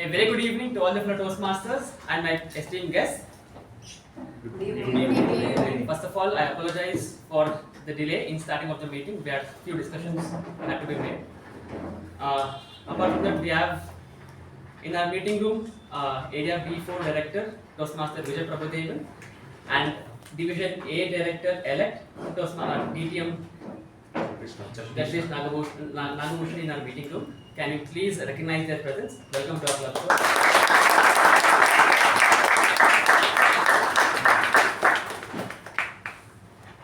A very good evening to all the fellow Toastmasters and my esteemed guests. Good evening. First of all, I apologize for the delay in starting of the meeting. We had few discussions had to be made. Apart from that, we have in our meeting room Area B4 Director Toastmaster Vijay and Division A Director Elect Toastmaster DTM Jagdish Nagabhushan in our meeting room. Can you please recognize their presence? Welcome to our club.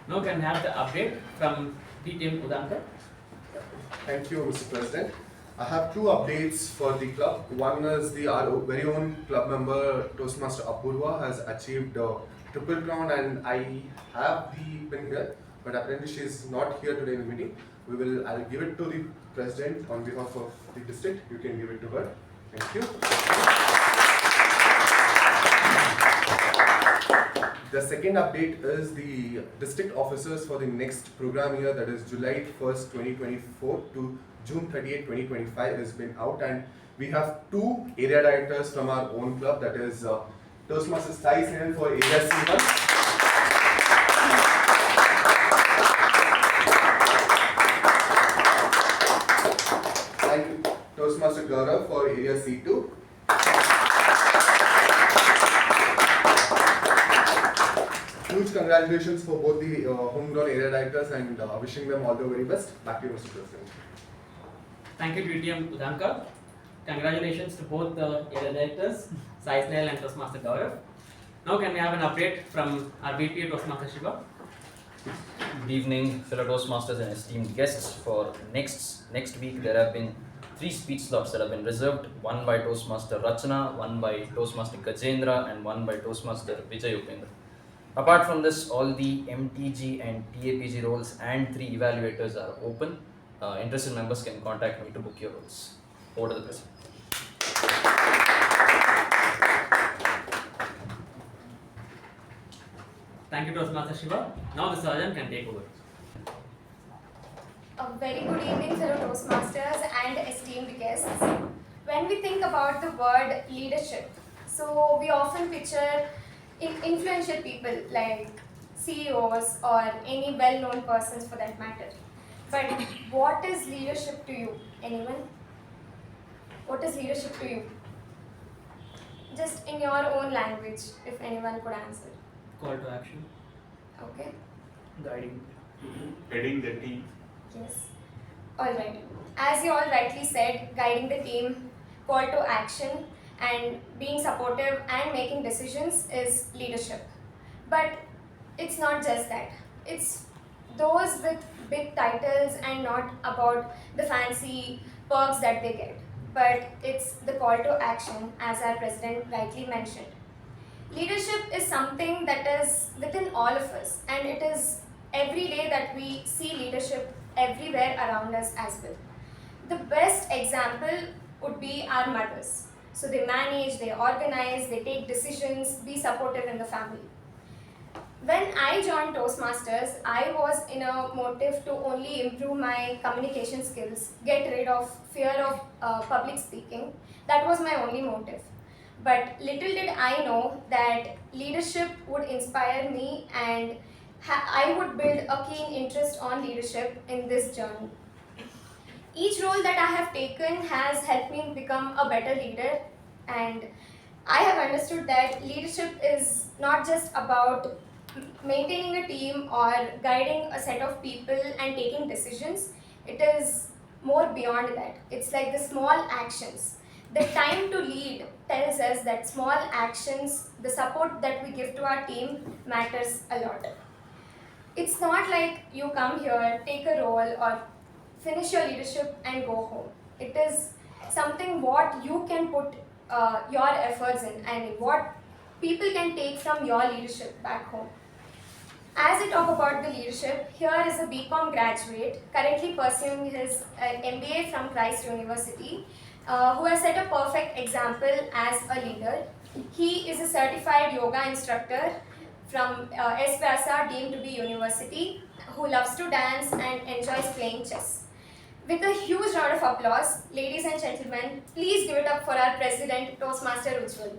Now can we have the update from DTM Udankar? Thank you, Mr. President. I have two updates for the club. One is our very own club member Toastmaster Apurva has achieved triple crown, and I have the pin here, but apparently she is not here today in the meeting. I'll give it to the president on behalf of the district. You can give it to her. Thank you. The second update is the district officers for the next program year, that is July 1st, 2024 to June 30th, 2025 has been out, and we have two area directors from our own club, that is Toastmasters Sai for Area C1. And Toastmaster Gaurav for Area C2. Huge congratulations for both the homegrown area directors, and wishing them all the very best. Back to you, Mr. President. Thank you, DTM Udankar. Congratulations to both the area directors, Sai Snail and Toastmaster Gaurav. Now can we have an update from our VP Toastmaster Shuba? Good evening, fellow Toastmasters and esteemed guests. For next week, there have been 3 speech slots that have been reserved. One by Toastmaster Rachana, one by Toastmaster Gajendra, and one by Toastmaster Vijay Upendra. Apart from this, all the MTG and TAPG roles and 3 evaluators are open. Interested members can contact me to book your roles. Over to the president. Thank you, Toastmaster Shiva. Now the sergeant can take over. A very good evening, fellow Toastmasters and esteemed guests. When we think about the word leadership, so we often picture influential people like CEOs or any well-known persons for that matter. But what is leadership to you? Anyone? What is leadership to you? Just in your own language, if anyone could answer. Call to action. Okay. Guiding. Heading the team. Yes. Alright. As you all rightly said, guiding the team, call to action, and being supportive and making decisions is leadership. But it's not just that. It's those with big titles and not about the fancy perks that they get. But it's the call to action, as our president rightly mentioned. Leadership is something that is within all of us, and it is every day that we see leadership everywhere around us as well. The best example would be our mothers. So they manage, they organize, they take decisions, be supportive in the family. When I joined Toastmasters, I was in a motive to only improve my communication skills, get rid of fear of public speaking. That was my only motive. But little did I know that leadership would inspire me, and I would build a keen interest on leadership in this journey. Each role that I have taken has helped me become a better leader, and I have understood that leadership is not just about maintaining a team or guiding a set of people and taking decisions. It is more beyond that. It's like the small actions. The time to lead tells us that small actions, the support that we give to our team matters a lot. It's not like you come here, take a role, or finish your leadership and go home. It is something what you can put your efforts in and what people can take from your leadership back home. As I talk about the leadership, here is a BCom graduate currently pursuing his MBA from Christ University, who has set a perfect example as a leader. He is a certified yoga instructor from S. Vyasa deemed to be university, who loves to dance and enjoys playing chess. With a huge round of applause, ladies and gentlemen, please give it up for our President, Toastmaster Ujwal.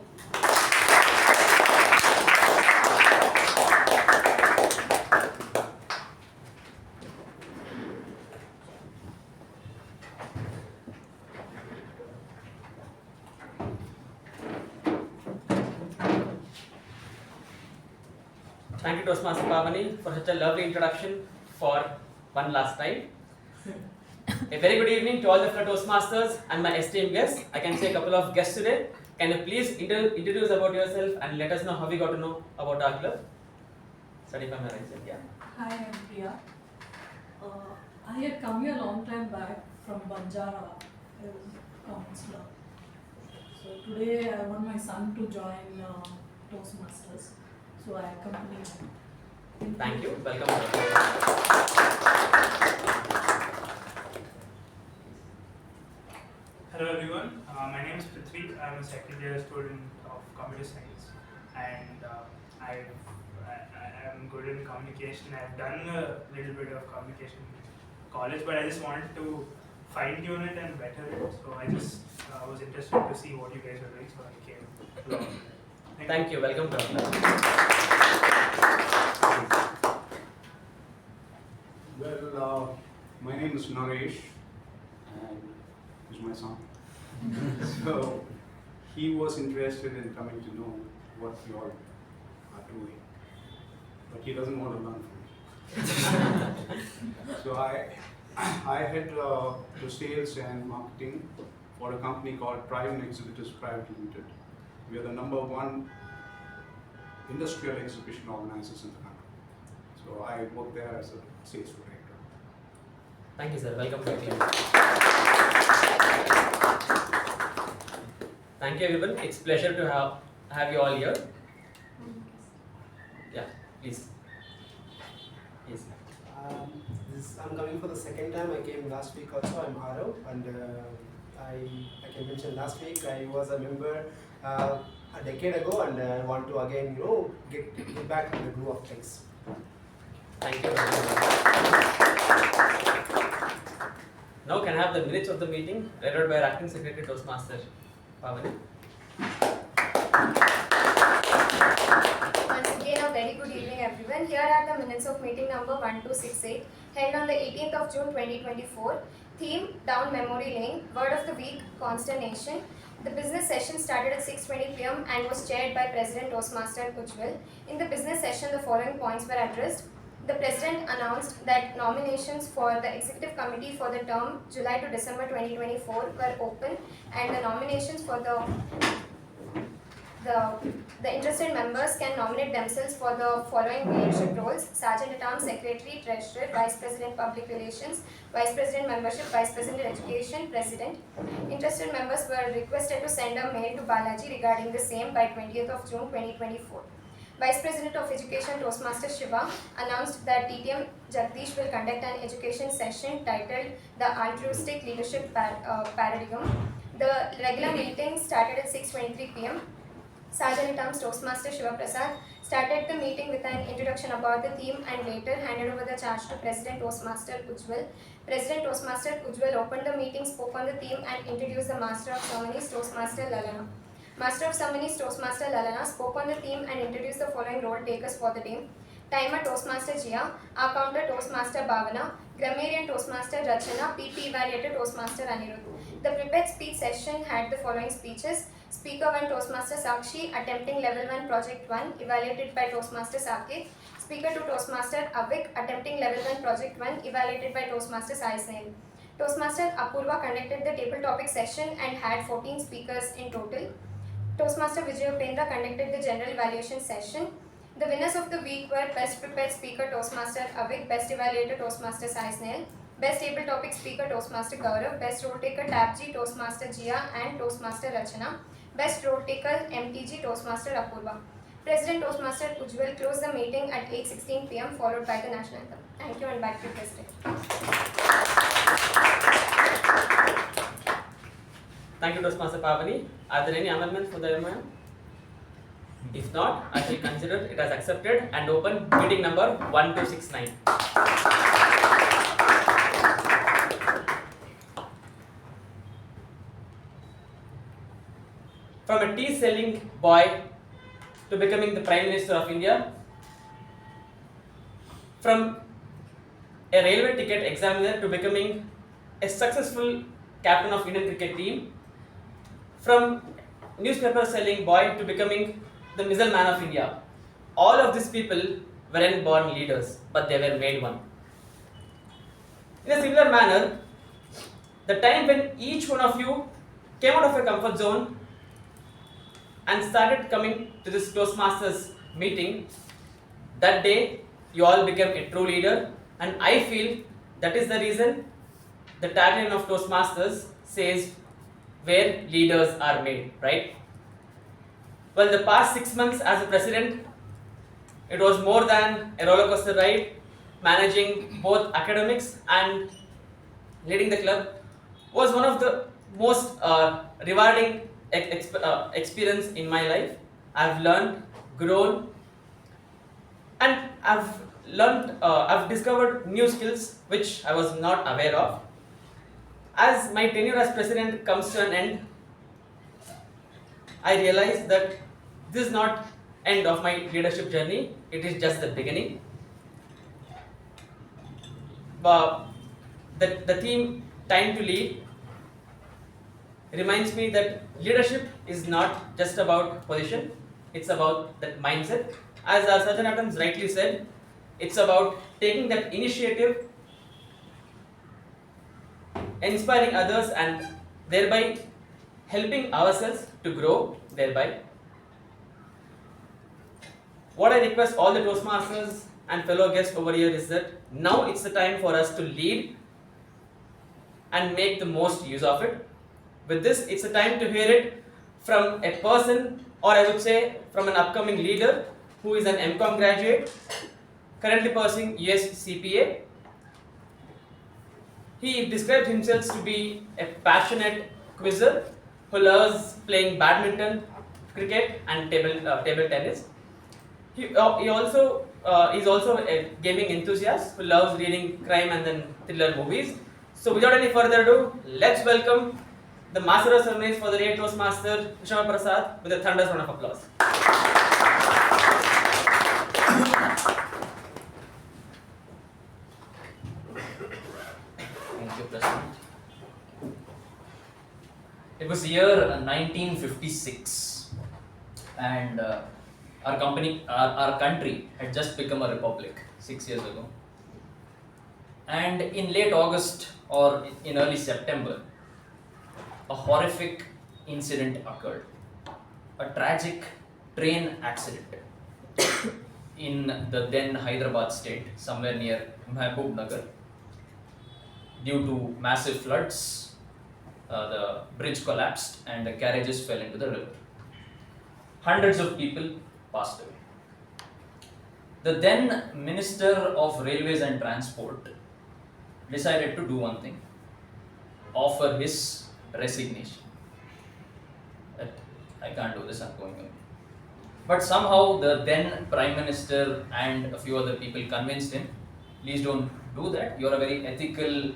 Thank you, Toastmaster Pavani, for such a lovely introduction for one last time. A very good evening to all the fellow Toastmasters and my esteemed guests. I can see a couple of guests today. Can you please introduce about yourself and let us know how we got to know about our club? Study from your right, yeah. Hi, I'm Priya. I had come here a long time back from Banjara. I was a counselor. So today I want my son to join Toastmasters. So I accompany him. Thank you. Welcome. Hello everyone, my name is Prithvi. I am a second year student of computer science and I am good in communication. I have done a little bit of communication in college, but I just wanted to fine tune it and better it. So I just was interested to see what you guys were doing, so I came along. Thank you. Welcome to our club. Well, my name is Naresh, and he's my son. So he was interested in coming to know what you all are doing, but he doesn't want to learn from me. So I head to sales and marketing for a company called Prime Exhibitors Private Limited. We are the #1 industrial exhibition organizers in the country. So I work there as a sales director. Thank you, sir. Welcome to our team. Thank you, everyone. It's a pleasure to have you all here. Yeah, please. Yes. I'm coming for the second time. I came last week also. I'm Arav, and like I mentioned last week, I was a member a decade ago, and I want to again, get back to the groove of things. Thank you very much. Now can I have the minutes of the meeting read by our Acting Secretary Toastmaster Pavani. Once again, a very good evening, everyone. Here are the minutes of meeting number 1268, held on the 18th of June 2024. Theme: Down Memory Lane. Word of the week: consternation. The business session started at 6:20 p.m. and was chaired by President Toastmaster Ujwal. In the business session, the following points were addressed. The President announced that nominations for the Executive Committee for the term July to December 2024 were open, and the nominations for the interested members can nominate themselves for the following leadership roles: Sergeant-at-Arms, Secretary, Treasurer, Vice President Public Relations, Vice President Membership, Vice President Education, President. Interested members were requested to send a mail to Balaji regarding the same by 20th of June 2024. Vice President of Education Toastmaster Shuba announced that TTM Jagdish will conduct an education session titled The Altruistic Leadership Paradigm. The regular meeting started at 6:23 p.m. Sergeant-at-Arms Toastmaster Shivaprasad started the meeting with an introduction about the theme and later handed over the charge to President Toastmaster Ujwal. President Toastmaster Ujwal opened the meeting, spoke on the theme and introduced the Master of Ceremonies Toastmaster Lalana. Master of Ceremonies Toastmaster Lalana spoke on the theme and introduced the following role takers for the day: Timer Toastmaster Jia, Accounter Toastmaster Bhavana, Grammarian Toastmaster Rachana, PP Evaluator Toastmaster Anirudh. The prepared speech session had the following speeches: Speaker 1 Toastmaster Sakshi, attempting Level 1 Project 1, evaluated by Toastmaster Saket. Speaker 2 Toastmaster Avik, attempting Level 1 Project 1, evaluated by Toastmaster Sai. Toastmaster Apurva conducted the table topic session and had 14 speakers in total. Toastmaster Vijay conducted the general evaluation session. The winners of the week were Best Prepared Speaker Toastmaster Avik, Best Evaluator Toastmaster Sai, Best Table Topic Speaker Toastmaster Gaurav, Best Role Taker TAPG Toastmaster Jia and Toastmaster Rachana, Best Role Taker MTG Toastmaster Apurva. President Toastmaster Ujwal closed the meeting at 8:16 p.m. followed by the national anthem. Thank you, and back to President. Thank you, Toastmaster Pavani. Are there any amendments for the MOM? If not, I shall consider it as accepted and open meeting number 1269. from a tea selling boy to becoming the Prime Minister of India, from a railway ticket examiner to becoming a successful captain of Indian cricket team, from newspaper selling boy to becoming the missile man of India. All of these people weren't born leaders, but they were made one. In a similar manner, the time when each one of you came out of a comfort zone and started coming to this Toastmasters meeting, that day you all became a true leader, and I feel that is the reason the tagline of Toastmasters says where leaders are made, right? Well, the past 6 months as a president, it was more than a roller coaster ride. Managing both academics and leading the club was one of the most rewarding experience in my life. I've learned, grown, and I've discovered new skills which I was not aware of. As my tenure as president comes to an end, I realized that this is not end of my leadership journey, it is just the beginning. The theme Time to Lead reminds me that leadership is not just about position, it's about that mindset. As Sergeant Adams rightly said, it's about taking that initiative, inspiring others, and thereby helping ourselves to grow thereby. What I request all the Toastmasters and fellow guests over here is that now it's the time for us to lead and make the most use of it. With this, it's a time to hear it from a person, or I would say from an upcoming leader who is an MCom graduate, currently pursuing US CPA. He describes himself to be a passionate quizzer who loves playing badminton, cricket, and table tennis. He also is also a gaming enthusiast who loves reading crime and then thriller movies. So without any further ado, let's welcome the Master of Ceremonies for the day, Toastmaster Shivaprasad, with a thunderous round of applause. Thank you, President. It was year 1956, and our country had just become a republic 6 years ago. And in late August or in early September, a horrific incident occurred. A tragic train accident in the then Hyderabad state, somewhere near Mahbubnagar. Due to massive floods, the bridge collapsed and the carriages fell into the river. Hundreds of people passed away. The then Minister of Railways and Transport decided to do one thing: offer his resignation. That I can't do this, I'm going away. But somehow the then Prime Minister and a few other people convinced him, please don't do that, you're a very ethical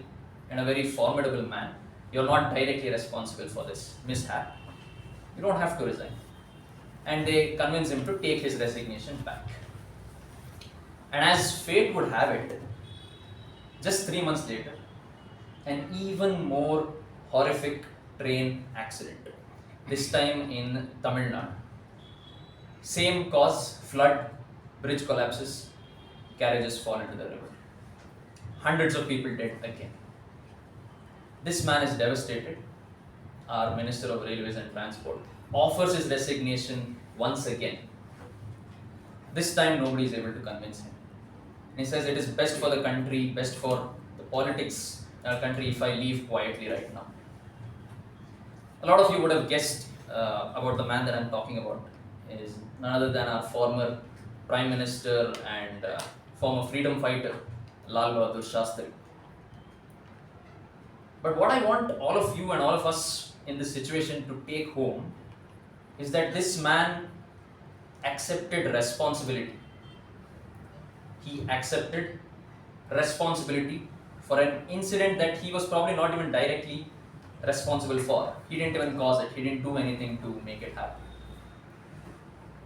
and a very formidable man. You're not directly responsible for this mishap. You don't have to resign. And they convinced him to take his resignation back. And as fate would have it, just 3 months later, an even more horrific train accident, this time in Tamil Nadu. Same cause, flood, bridge collapses, carriages fall into the river. Hundreds of people dead again. This man is devastated. Our Minister of Railways and Transport offers his resignation once again. This time nobody is able to convince him. And he says it is best for the country, best for the politics in our country if I leave quietly right now. A lot of you would have guessed about the man that I'm talking about. He is none other than our former Prime Minister and former freedom fighter, Lal Bahadur Shastri. But what I want all of you and all of us in this situation to take home is that this man accepted responsibility. He accepted responsibility for an incident that he was probably not even directly responsible for. He didn't even cause it. He didn't do anything to make it happen.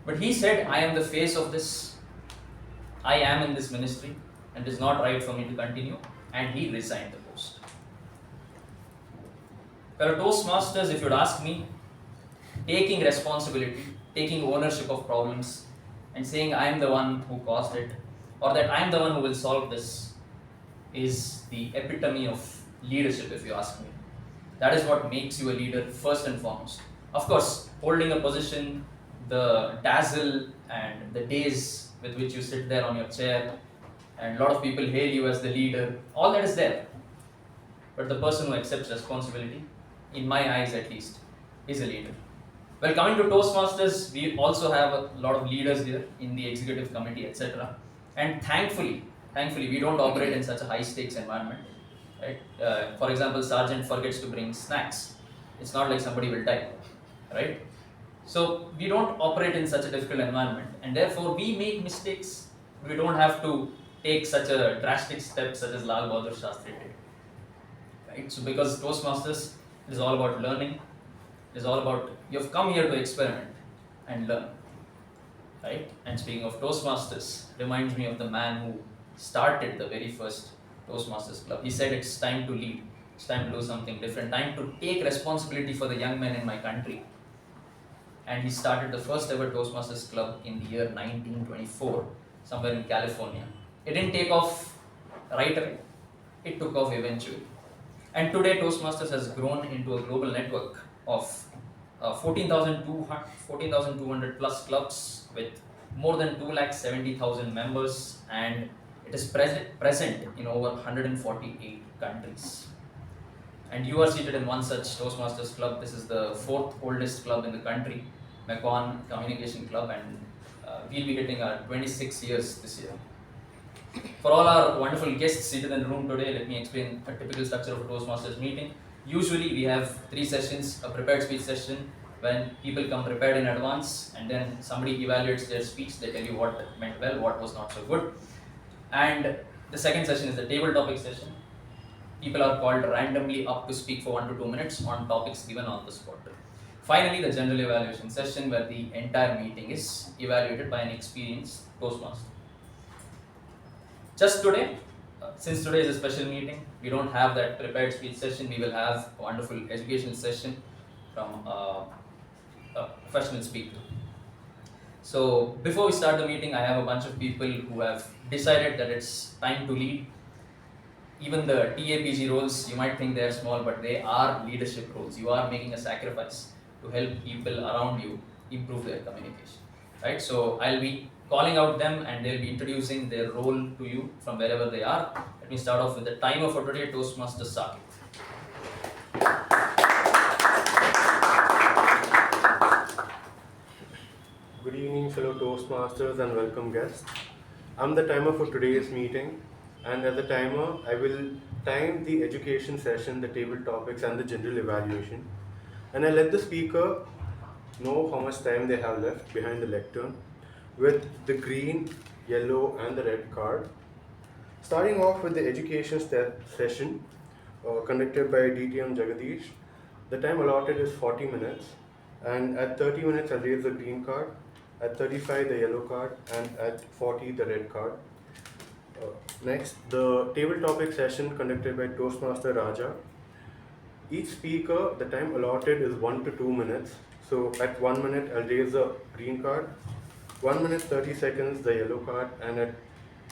But he said, I am the face of this. I am in this ministry and it is not right for me to continue. And he resigned the post. Well, Toastmasters, if you'd ask me, taking responsibility, taking ownership of problems and saying I am the one who caused it or that I am the one who will solve this is the epitome of leadership, if you ask me. That is what makes you a leader first and foremost. Of course, holding a position, the dazzle and the days with which you sit there on your chair and a lot of people hail you as the leader, all that is there. But the person who accepts responsibility, in my eyes at least, is a leader. Well, coming to Toastmasters, we also have a lot of leaders here in the executive committee, etc. And thankfully, we don't operate in such a high stakes environment. Right? For example, Sergeant forgets to bring snacks. It's not like somebody will die, right? So we don't operate in such a difficult environment, and therefore we make mistakes. We don't have to take such a drastic step such as Lal Bahadur Shastri did. Right? So because Toastmasters is all about learning, it is all about you have come here to experiment and learn. Right? And speaking of Toastmasters, reminds me of the man who started the very first Toastmasters club. He said it's time to lead, it's time to do something different, time to take responsibility for the young men in my country. And he started the first ever Toastmasters club in the year 1924, somewhere in California. It didn't take off right away, it took off eventually. And today Toastmasters has grown into a global network of 14,200 plus clubs with more than 270,000 members, and it is present in over 148 countries. And you are seated in one such Toastmasters club. This is the 4th oldest club in the country, Macon Communication Club, and we'll be hitting our 26 years this year. For all our wonderful guests seated in the room today, let me explain a typical structure of a Toastmasters meeting. Usually we have 3 sessions, a prepared speech session when people come prepared in advance and then somebody evaluates their speech, they tell you what went well, what was not so good. And the second session is the table topic session. People are called randomly up to speak for 1 to 2 minutes on topics given on the spot. Finally, the general evaluation session where the entire meeting is evaluated by an experienced Toastmaster. Just today, since today is a special meeting, we don't have that prepared speech session. We will have a wonderful educational session from a professional speaker. So before we start the meeting, I have a bunch of people who have decided that it's time to lead. Even the TAPG roles, you might think they are small, but they are leadership roles. You are making a sacrifice to help people around you improve their communication, right? So I'll be calling out them and they'll be introducing their role to you from wherever they are. Let me start off with the timer for today, Toastmaster Sakshi. Good evening, fellow Toastmasters and welcome guests. I'm the timer for today's meeting, and as a timer, I will time the education session, the table topics and the general evaluation. And I let the speaker know how much time they have left behind the lectern with the green, yellow and the red card. Starting off with the education session conducted by DTM Jagdish, the time allotted is 40 minutes, and at 30 minutes I'll raise the green card, at 35 the yellow card, and at 40 the red card. Next, the table topic session conducted by Toastmaster Raja. Each speaker, the time allotted is 1 to 2 minutes. So at 1 minute I'll raise the green card, 1 minute 30 seconds the yellow card, and at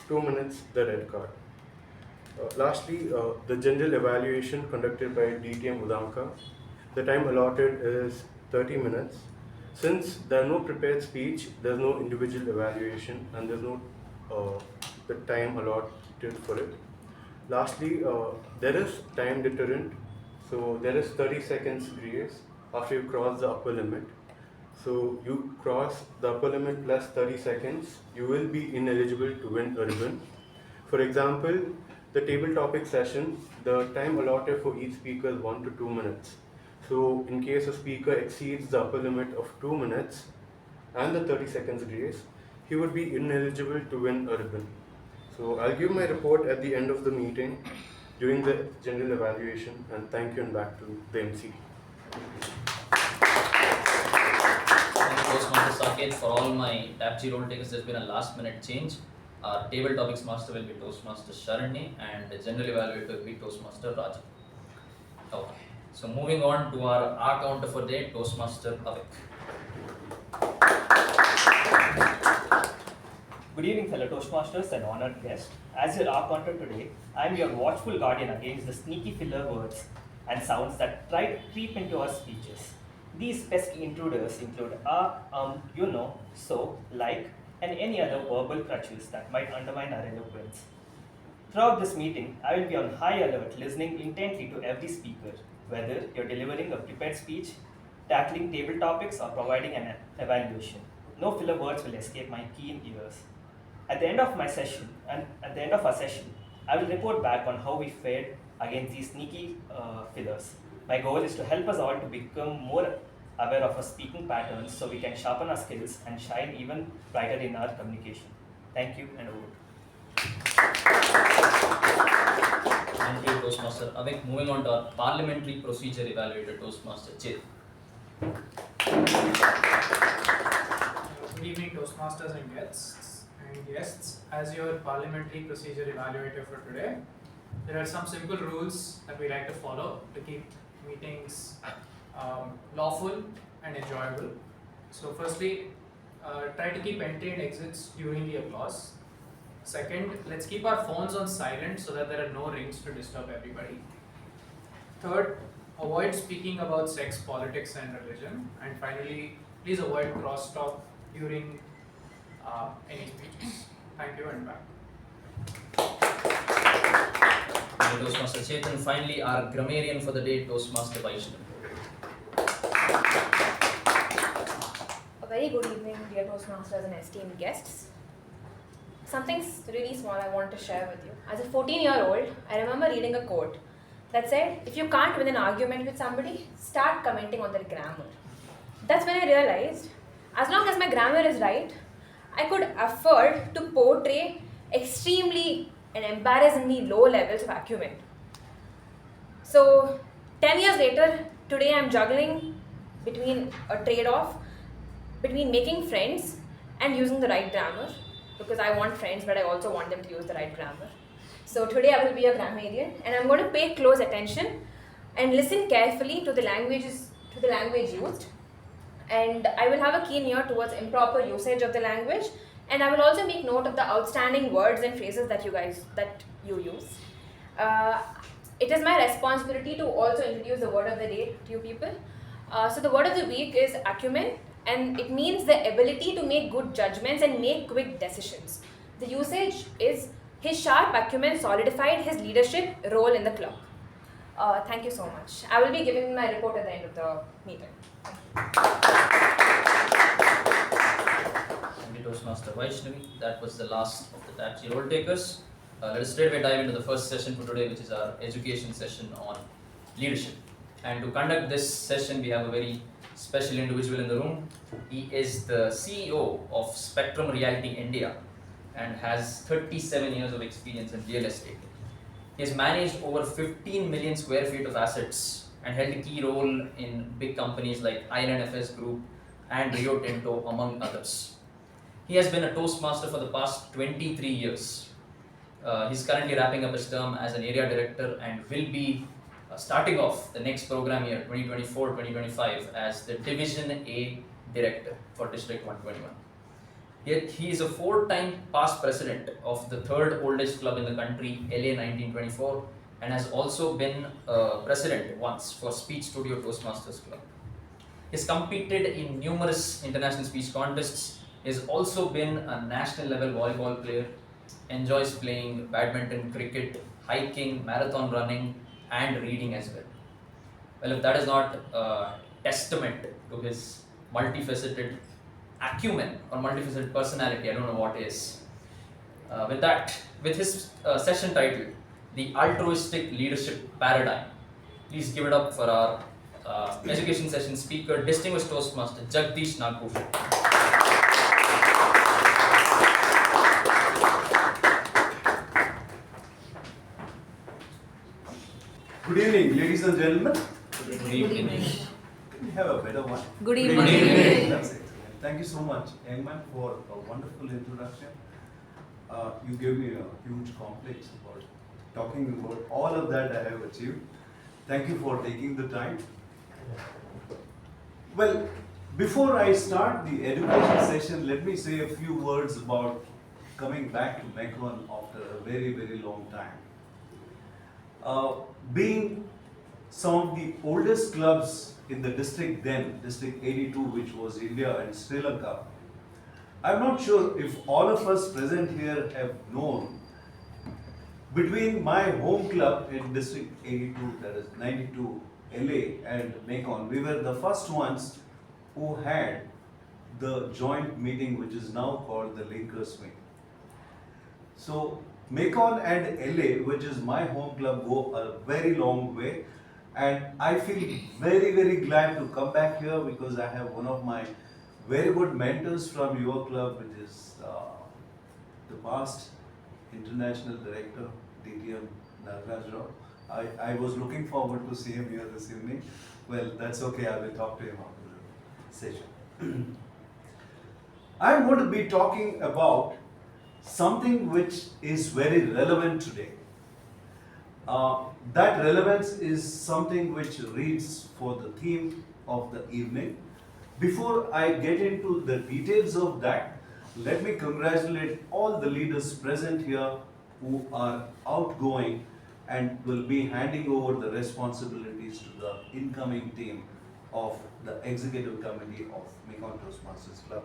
2 minutes the red card. Lastly, the general evaluation conducted by DTM Udamka. The time allotted is 30 minutes. Since there are no prepared speech, there's no individual evaluation and there's no the time allotted for it. Lastly, there is time deterrent. So there is 30 seconds grace after you cross the upper limit. So you cross the upper limit plus 30 seconds, you will be ineligible to win a ribbon. For example, the table topic session, the time allotted for each speaker is 1 to 2 minutes. So in case a speaker exceeds the upper limit of 2 minutes and the 30 seconds grace, he would be ineligible to win a ribbon. So I'll give my report at the end of the meeting. during the general evaluation, and thank you, and back to the MC. Thank you, Toastmaster Saket. For all my TAPG role takers, there's been a last minute change. Our table topics master will be Toastmaster Sharanye, and the general evaluator will be Toastmaster Raja. Okay, so moving on to our R counter for the day, Toastmaster Avik. Good evening, fellow Toastmasters and honored guests. As your R counter today, I am your watchful guardian against the sneaky filler words and sounds that try to creep into our speeches. These pesky intruders include you know, so, like, and any other verbal crutches that might undermine our eloquence. Throughout this meeting, I will be on high alert, listening intently to every speaker, whether you're delivering a prepared speech, tackling table topics, or providing an evaluation. No filler words will escape my keen ears. At the end of our session, I will report back on how we fared against these sneaky fillers. My goal is to help us all to become more aware of our speaking patterns so we can sharpen our skills and shine even brighter in our communication. Thank you, and over. Thank you, Toastmaster Avik. Moving on to our parliamentary procedure evaluator, Toastmaster Chit. Good evening, Toastmasters and guests. As your parliamentary procedure evaluator for today, there are some simple rules that we like to follow to keep meetings lawful and enjoyable. So firstly, try to keep entry and exits during the applause. Second, let's keep our phones on silent so that there are no rings to disturb everybody. Third, avoid speaking about sex, politics and religion. And finally, please avoid crosstalk during any speeches. Thank you, and back. Thank you, Toastmaster Chetan. Finally, our grammarian for the day, Toastmaster Vaishnav. A very good evening, dear Toastmasters and esteemed guests. Something's really small I want to share with you. As a 14-year-old, I remember reading a quote that said, if you can't win an argument with somebody, start commenting on their grammar. That's when I realized, as long as my grammar is right, I could afford to portray extremely and embarrassingly low levels of acumen. So, 10 years later, today I'm juggling between a trade-off between making friends and using the right grammar, because I want friends, but I also want them to use the right grammar. So today I will be a grammarian, and I'm going to pay close attention and listen carefully to the language used. And I will have a keen ear towards improper usage of the language, and I will also make note of the outstanding words and phrases that you use. It is my responsibility to also introduce the word of the day to you people. So the word of the week is acumen, and it means the ability to make good judgments and make quick decisions. The usage is his sharp acumen solidified his leadership role in the club. Thank you so much. I will be giving my report at the end of the meeting. Thank you, Toastmaster Vaishnavi. That was the last of the TAPG role takers. Let us straight away dive into the first session for today, which is our education session on leadership. And to conduct this session, we have a very special individual in the room. He is the CEO of Spectrum Reality India and has 37 years of experience in real estate. He has managed over 15 million square feet of assets and held a key role in big companies like Island FS Group and Rio Tinto, among others. He has been a Toastmaster for the past 23 years. He's currently wrapping up his term as an area director and will be starting off the next program year, 2024-2025, as the Division A Director for District 121. Yet he is a 4-time past president of the third oldest club in the country, LA 1924, and has also been president once for Speech Studio Toastmasters Club. He has competed in numerous international speech contests. He has also been a national level volleyball player, enjoys playing badminton, cricket, hiking, marathon running, and reading as well. Well, if that is not a testament to his multifaceted acumen or multifaceted personality, I don't know what is. With his session title, The Altruistic Leadership Paradigm, please give it up for our education session speaker, distinguished Toastmaster Jagdish Nagabhushan. Good evening, ladies and gentlemen. Good evening. Can we have a better one? Good evening. That's it. Thank you so much, young man, for a wonderful introduction. You gave me a huge complex about talking about all of that I have achieved. Thank you for taking the time. Well, before I start the education session, let me say a few words about coming back to Mekon after a very, very long time. Being some of the oldest clubs in the district then, District 82, which was India and Sri Lanka, I'm not sure if all of us present here have known, between my home club in District 82, that is 92, LA and Mekon, we were the first ones who had the joint meeting which is now called the Linkers Meet. So Mekon and LA, which is my home club, go a very long way, and I feel very, very glad to come back here because I have one of my very good mentors from your club, which is the past international director, DTM Nagabhushan. I was looking forward to see him here this evening. Well, that's okay, I will talk to him after the session. I'm going to be talking about something which is very relevant today. That relevance is something which reads for the theme of the evening. Before I get into the details of that, let me congratulate all the leaders present here who are outgoing and will be handing over the responsibilities to the incoming team of the executive committee of Mekon Toastmasters Club.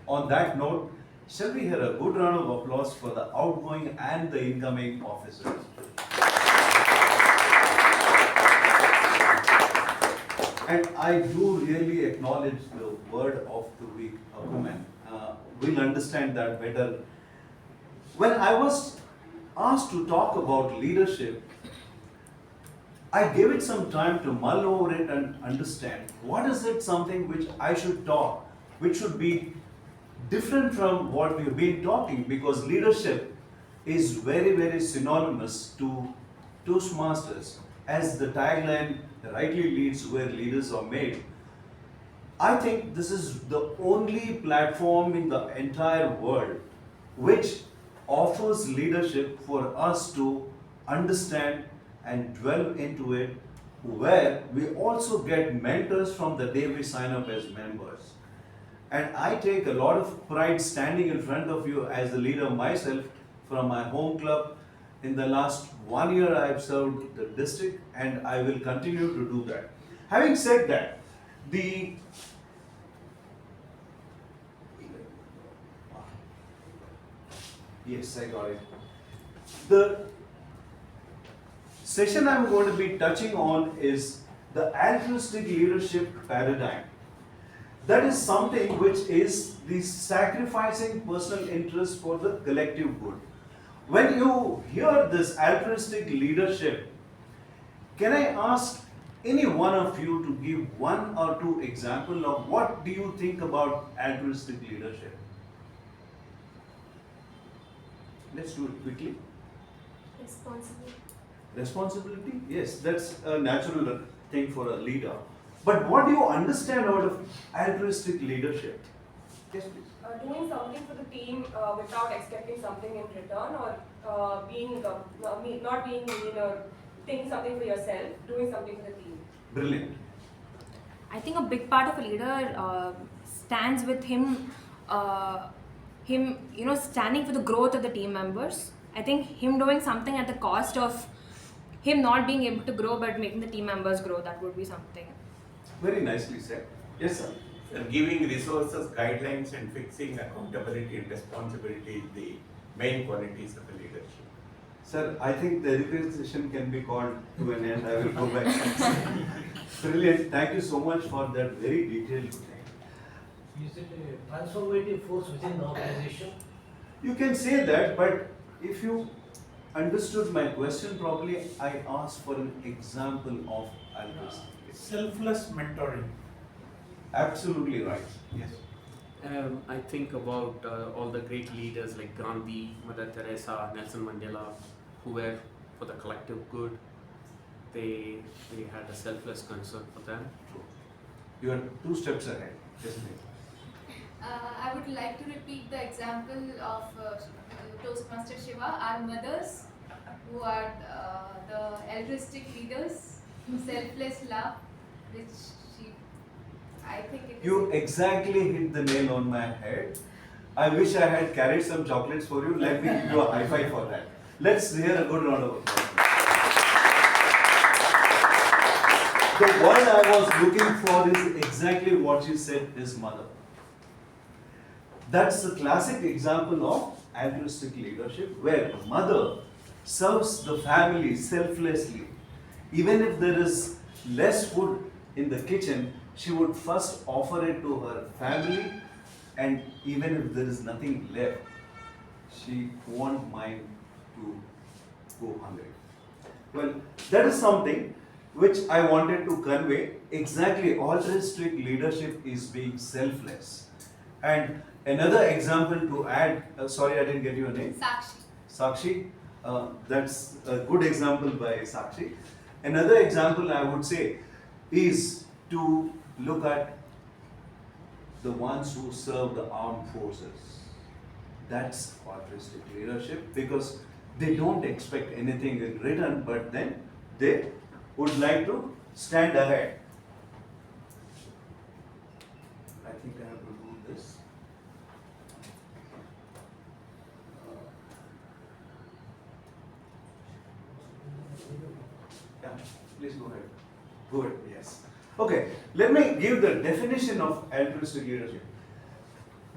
On that note, shall we hear a good round of applause for the outgoing and the incoming officers? And I do really acknowledge the word of the week, women. We'll understand that better. When I was asked to talk about leadership, I gave it some time to mull over it and understand what is it something which I should talk, which should be different from what we've been talking, because leadership is very, very synonymous to Toastmasters. As the tagline rightly leads where leaders are made. I think this is the only platform in the entire world which offers leadership for us to understand and dwell into it, where we also get mentors from the day we sign up as members. And I take a lot of pride standing in front of you as a leader myself from my home club. In the last 1 year, I have served the district and I will continue to do that. Having said that, yes, I got it. The session I'm going to be touching on is the altruistic leadership paradigm. That is something which is the sacrificing personal interest for the collective good. When you hear this altruistic leadership, can I ask any one of you to give one or two examples of what do you think about altruistic leadership? Let's do it quickly. Responsibility. Responsibility? Yes, that's a natural thing for a leader. But what do you understand out of altruistic leadership? Yes, please. Doing something for the team without expecting something in return, or not being mean, or thinking something for yourself, doing something for the team. Brilliant. I think a big part of a leader stands with him, standing for the growth of the team members. I think him doing something at the cost of him not being able to grow but making the team members grow, that would be something. Very nicely said. Yes, sir. Giving resources, guidelines, and fixing accountability and responsibility is the main qualities of a leadership. Sir, I think the education session can be called to an end. I will go back. Brilliant. Thank you so much for that very detailed thing. Is it a transformative force within the organization? You can say that, but if you understood my question properly, I asked for an example of altruism. Selfless mentoring. Absolutely right. Yes. I think about all the great leaders like Gandhi, Mother Teresa, Nelson Mandela, who were for the collective good. they had a selfless concern for them. You are 2 steps ahead. Just me. I would like to repeat the example of Toastmaster Shiva, our mothers, who are the altruistic leaders, selfless love, which I think it is. You exactly hit the nail on my head. I wish I had carried some chocolates for you. Let me give you a high five for that. Let's hear a good round of applause. The word I was looking for is exactly what you said, his mother. That's the classic example of altruistic leadership, where a mother serves the family selflessly. Even if there is less food in the kitchen, she would first offer it to her family, and even if there is nothing left, she won't mind to go hungry. Well, that is something which I wanted to convey. Exactly, altruistic leadership is being selfless. And another example to add, sorry I didn't get your name. Sakshi. Sakshi, that's a good example by Sakshi. Another example I would say is to look at the ones who serve the armed forces. That's altruistic leadership, because they don't expect anything in return, but then they would like to stand ahead. I think I have to do this. Yeah, please go ahead. Good, yes. Okay, let me give the definition of altruistic leadership.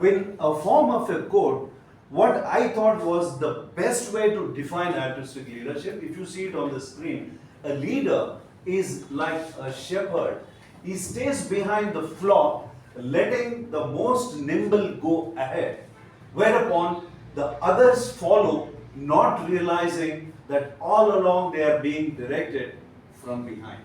In a form of a code, what I thought was the best way to define altruistic leadership, if you see it on the screen, a leader is like a shepherd. He stays behind the flock, letting the most nimble go ahead, whereupon the others follow, not realizing that all along they are being directed from behind.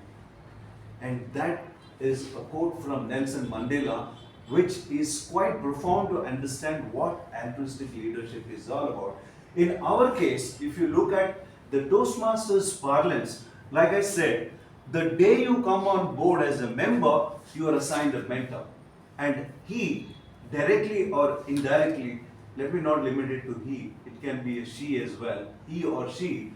And that is a quote from Nelson Mandela, which is quite profound to understand what altruistic leadership is all about. In our case, if you look at the Toastmasters parlance, like I said, the day you come on board as a member, you are assigned a mentor. And he, directly or indirectly, let me not limit it to he, it can be a she as well, he or she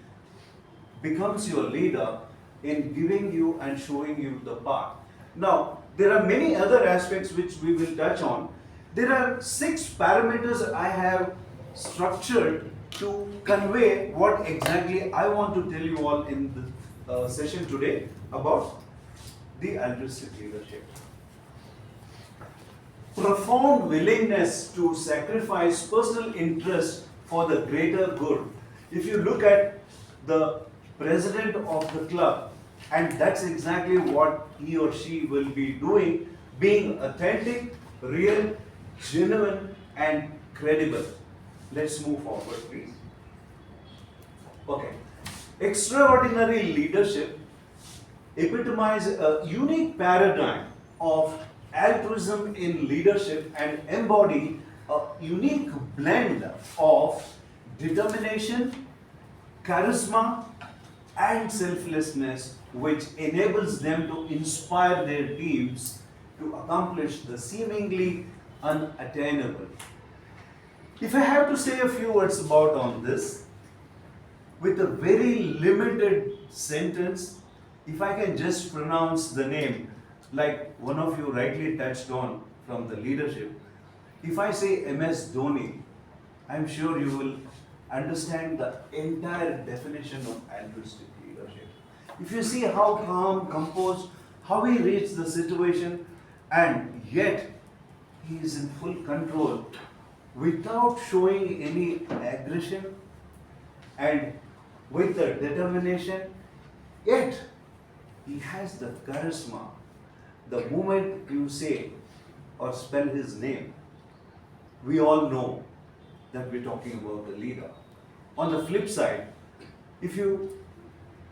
becomes your leader in giving you and showing you the path. Now, there are many other aspects which we will touch on. There are 6 parameters I have structured to convey what exactly I want to tell you all in the session today about the altruistic leadership. Profound willingness to sacrifice personal interest for the greater good. If you look at the president of the club, and that's exactly what he or she will be doing, being authentic, real, genuine, and credible. Let's move forward, please. Okay. Extraordinary leadership epitomizes a unique paradigm of altruism in leadership and embody a unique blend of determination, charisma, and selflessness, which enables them to inspire their teams to accomplish the seemingly unattainable. If I have to say a few words about on this, with a very limited sentence, if I can just pronounce the name, like one of you rightly touched on from the leadership, if I say MS Dhoni, I'm sure you will understand the entire definition of altruistic leadership. If you see how calm, composed, how he reads the situation, and yet he is in full control without showing any aggression and with the determination, yet he has the charisma. The moment you say or spell his name, we all know that we're talking about the leader. On the flip side, if you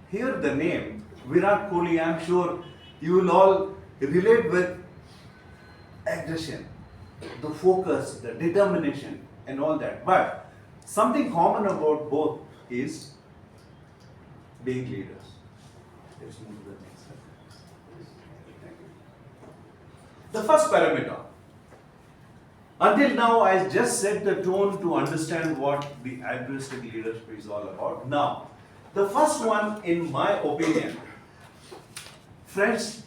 hear the name Virat Kohli, I'm sure you will all relate with aggression, the focus, the determination, and all that. But something common about both is being leaders. Let's move to the next slide. Thank you. The first parameter. Until now, I just set the tone to understand what the altruistic leadership is all about. Now, the first one, in my opinion, friends,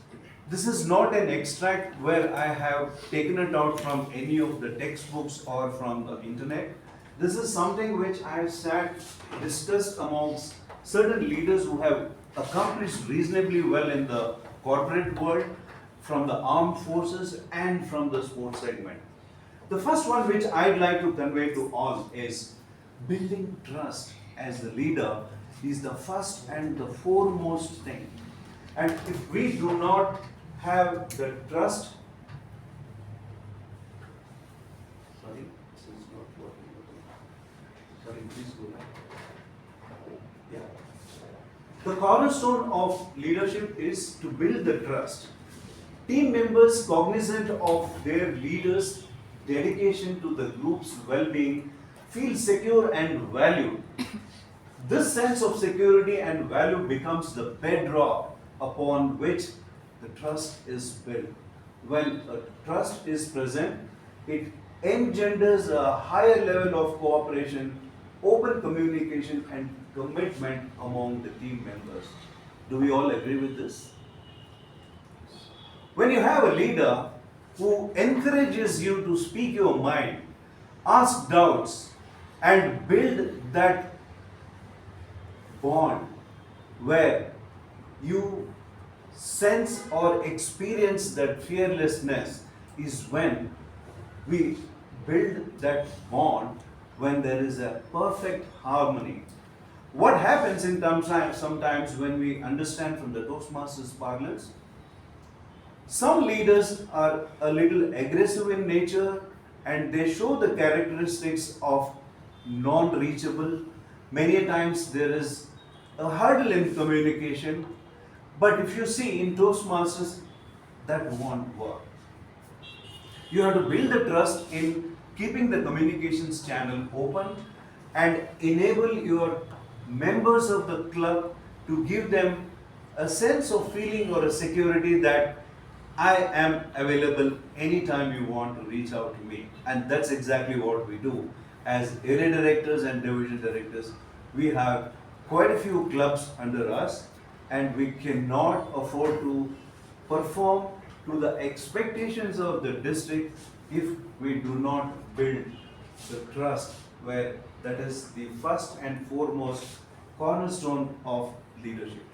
this is not an extract where I have taken it out from any of the textbooks or from the internet. This is something which I have discussed amongst certain leaders who have accomplished reasonably well in the corporate world, from the armed forces and from the sports segment. The first one which I'd like to convey to all is building trust as the leader is the first and the foremost thing. And if we do not have the trust, sorry, this is not working. Sorry, please go back. Yeah. The cornerstone of leadership is to build the trust. Team members cognizant of their leaders' dedication to the group's well-being feel secure and valued. This sense of security and value becomes the bedrock upon which the trust is built. When a trust is present, it engenders a higher level of cooperation, open communication, and commitment among the team members. Do we all agree with this? When you have a leader who encourages you to speak your mind, ask doubts, and build that bond where you sense or experience that fearlessness, is when we build that bond, when there is a perfect harmony. What happens in terms sometimes when we understand from the Toastmasters parlance, some leaders are a little aggressive in nature and they show the characteristics of non-reachable. Many times there is a hurdle in communication, but if you see in Toastmasters, that won't work. You have to build the trust in keeping the communications channel open and enable your members of the club to give them a sense of feeling or a security that I am available anytime you want to reach out to me. And that's exactly what we do. As area directors and division directors, we have quite a few clubs under us, and we cannot afford to perform to the expectations of the district if we do not build the trust, where that is the first and foremost cornerstone of leadership.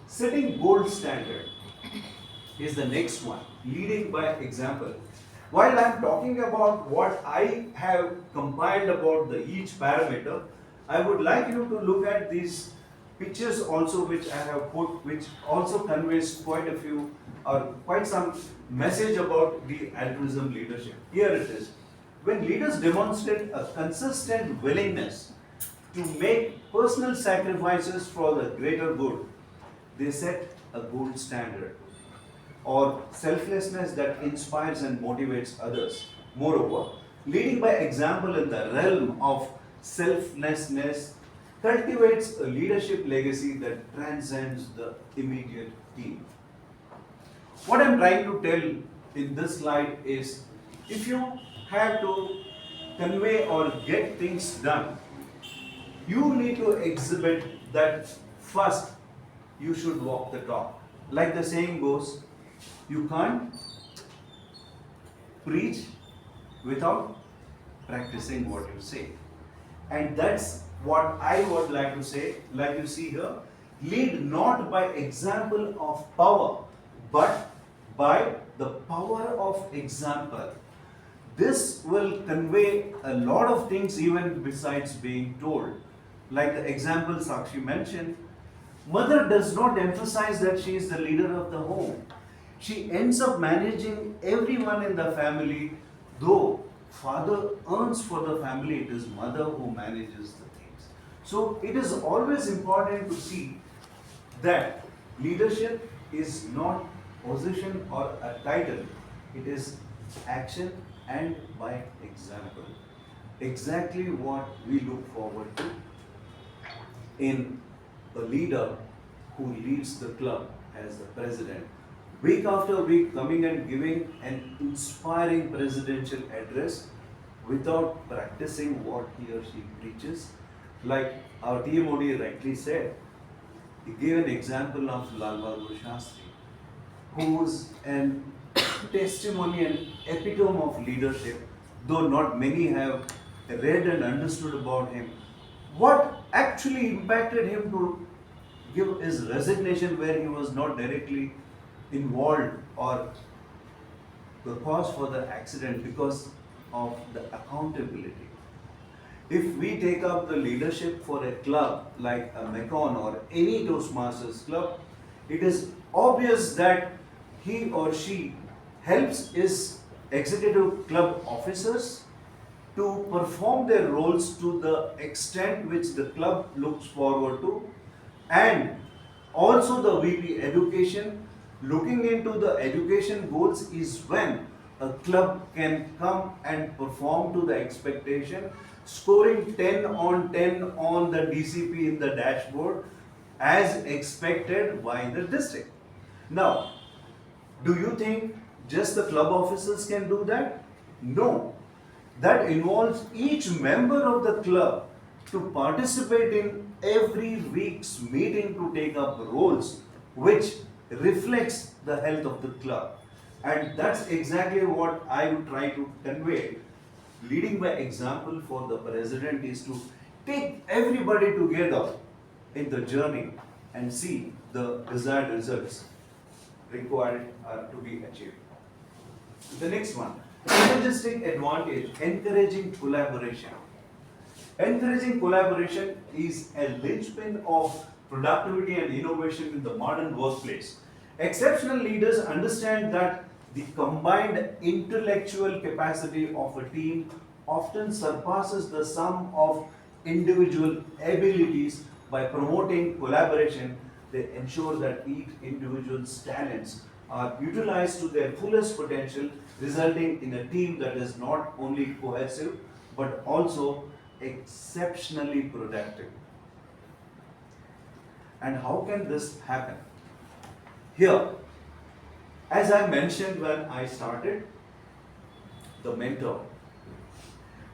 Setting gold standard is the next one, leading by example. While I am talking about what I have compiled about each parameter, I would like you to look at these pictures also which I have put, which also conveys quite a few or quite some message about the altruism leadership. Here it is. When leaders demonstrate a consistent willingness to make personal sacrifices for the greater good, they set a gold standard, or selflessness that inspires and motivates others. Moreover, leading by example in the realm of selflessness cultivates a leadership legacy that transcends the immediate team. What I'm trying to tell in this slide is, if you have to convey or get things done, you need to exhibit that first you should walk the talk. Like the saying goes, you can't preach without practicing what you say. And that's what I would like to say, like you see here, lead not by example of power, but by the power of example. This will convey a lot of things even besides being told. Like the example Sakshi mentioned, mother does not emphasize that she is the leader of the home. She ends up managing everyone in the family, though father earns for the family, it is mother who manages the things. So it is always important to see that leadership is not position or a title, it is action and by example. Exactly what we look forward to in a leader who leads the club as the president, week after week coming and giving an inspiring presidential address without practicing what he or she preaches. Like our TMOD rightly said, he gave an example of Lal Bahadur Shastri, who's an testimony and epitome of leadership, though not many have read and understood about him. What actually impacted him to give his resignation where he was not directly involved or the cause for the accident because of the accountability. If we take up the leadership for a club like a Macon or any Toastmasters club, it is obvious that he or she helps his executive club officers to perform their roles to the extent which the club looks forward to, and also the VP education. Looking into the education goals is when a club can come and perform to the expectation, scoring 10 on 10 on the DCP in the dashboard as expected by the district. Now, do you think just the club officers can do that? No. That involves each member of the club to participate in every week's meeting to take up roles which reflects the health of the club. And that's exactly what I would try to convey. Leading by example for the president is to take everybody together in the journey and see the desired results required to be achieved. The next one, synergistic advantage, encouraging collaboration. Encouraging collaboration is a linchpin of productivity and innovation in the modern workplace. Exceptional leaders understand that the combined intellectual capacity of a team often surpasses the sum of individual abilities. By promoting collaboration, they ensure that each individual's talents are utilized to their fullest potential, resulting in a team that is not only cohesive but also exceptionally productive. And how can this happen? Here, as I mentioned when I started, the mentor.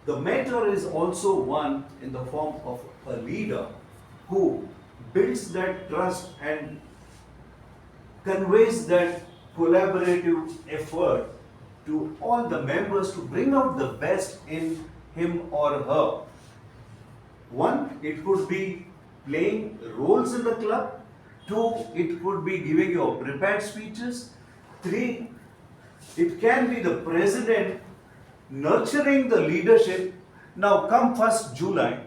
The mentor is also one in the form of a leader who builds that trust and conveys that collaborative effort to all the members to bring out the best in him or her. One, it could be playing roles in the club. Two, it could be giving you prepared speeches. Three, it can be the president nurturing the leadership. Now come 1st July,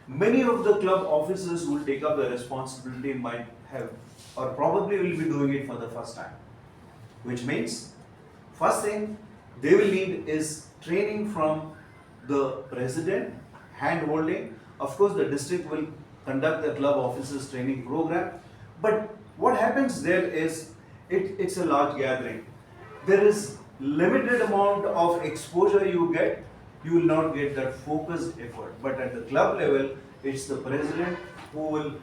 many of the club officers will take up the responsibility, might have or probably will be doing it for the first time. Which means, first thing they will need is training from the president, hand-holding. Of course, the district will conduct the club officers training program. But what happens there is, it's a large gathering. There is limited amount of exposure you get. You will not get that focused effort. But at the club level, it's the president who will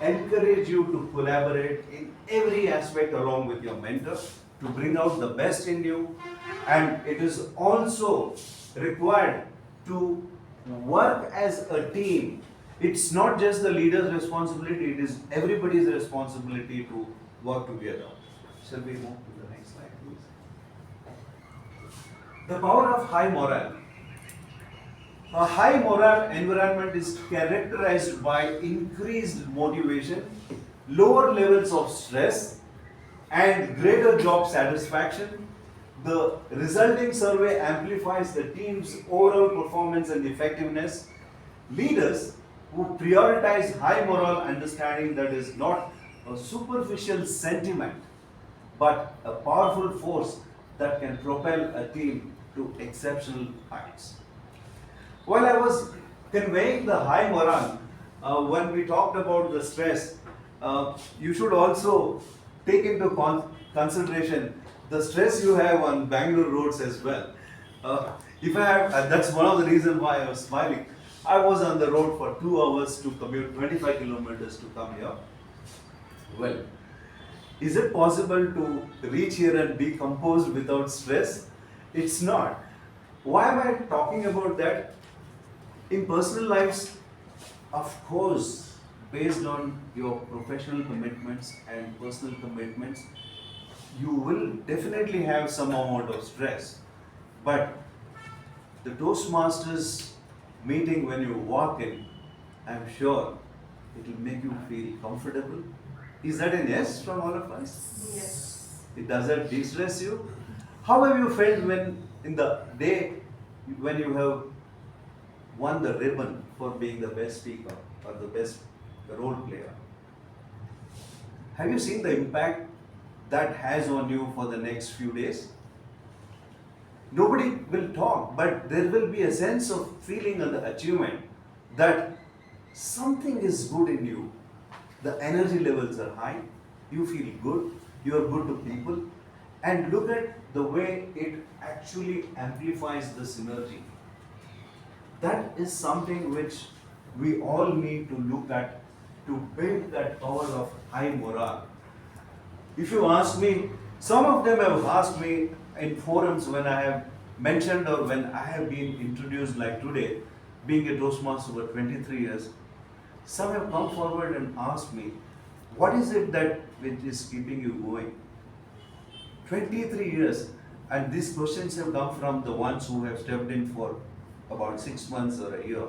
encourage you to collaborate in every aspect along with your mentor to bring out the best in you. And it is also required to work as a team. It's not just the leader's responsibility, it is everybody's responsibility to work together. Shall we move to the next slide, please? The power of high morale. A high morale environment is characterized by increased motivation, lower levels of stress, and greater job satisfaction. The resulting survey amplifies the team's overall performance and effectiveness. Leaders who prioritize high morale understanding that is not a superficial sentiment but a powerful force that can propel a team to exceptional heights. While I was conveying the high morale, when we talked about the stress, you should also take into consideration the stress you have on Bangalore roads as well. If I have, that's one of the reasons why I was smiling. I was on the road for 2 hours to commute 25 kilometers to come here. Well, is it possible to reach here and be composed without stress? It's not. Why am I talking about that? In personal lives, of course, based on your professional commitments and personal commitments, you will definitely have some amount of stress. But the Toastmasters meeting, when you walk in, I'm sure it will make you feel comfortable. Is that a yes from all of us? Yes. It does that de-stress you? How have you felt when in the day when you have won the ribbon for being the best speaker or the best role player? Have you seen the impact that has on you for the next few days? Nobody will talk, but there will be a sense of feeling and the achievement that something is good in you. The energy levels are high, you feel good, you are good to people, and look at the way it actually amplifies the synergy. That is something which we all need to look at to build that power of high morale. If you ask me, some of them have asked me in forums when I have mentioned or when I have been introduced, like today, being a Toastmaster for 23 years, some have come forward and asked me, what is it that which is keeping you going? 23 years. And these questions have come from the ones who have stepped in for about 6 months or a year.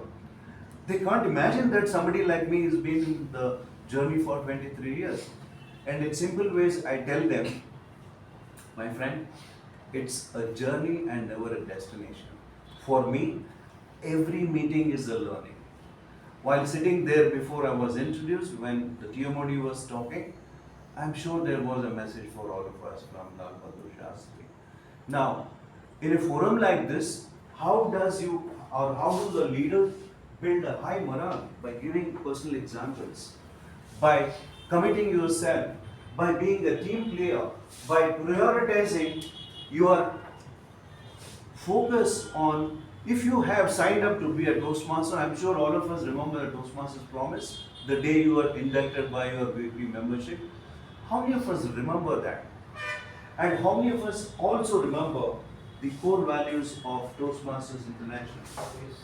They can't imagine that somebody like me has been in the journey for 23 years. And in simple ways, I tell them, my friend, it's a journey and never a destination. For me, every meeting is a learning. While sitting there before I was introduced, when the TMOD was talking, I'm sure there was a message for all of us from Nagabhushan. Now, in a forum like this, how do the leaders build a high morale? By giving personal examples, by committing yourself, by being a team player, by prioritizing your focus on, if you have signed up to be a Toastmaster, I'm sure all of us remember the Toastmasters promise, the day you were inducted by your VP membership. How many of us remember that? And how many of us also remember the core values of Toastmasters International?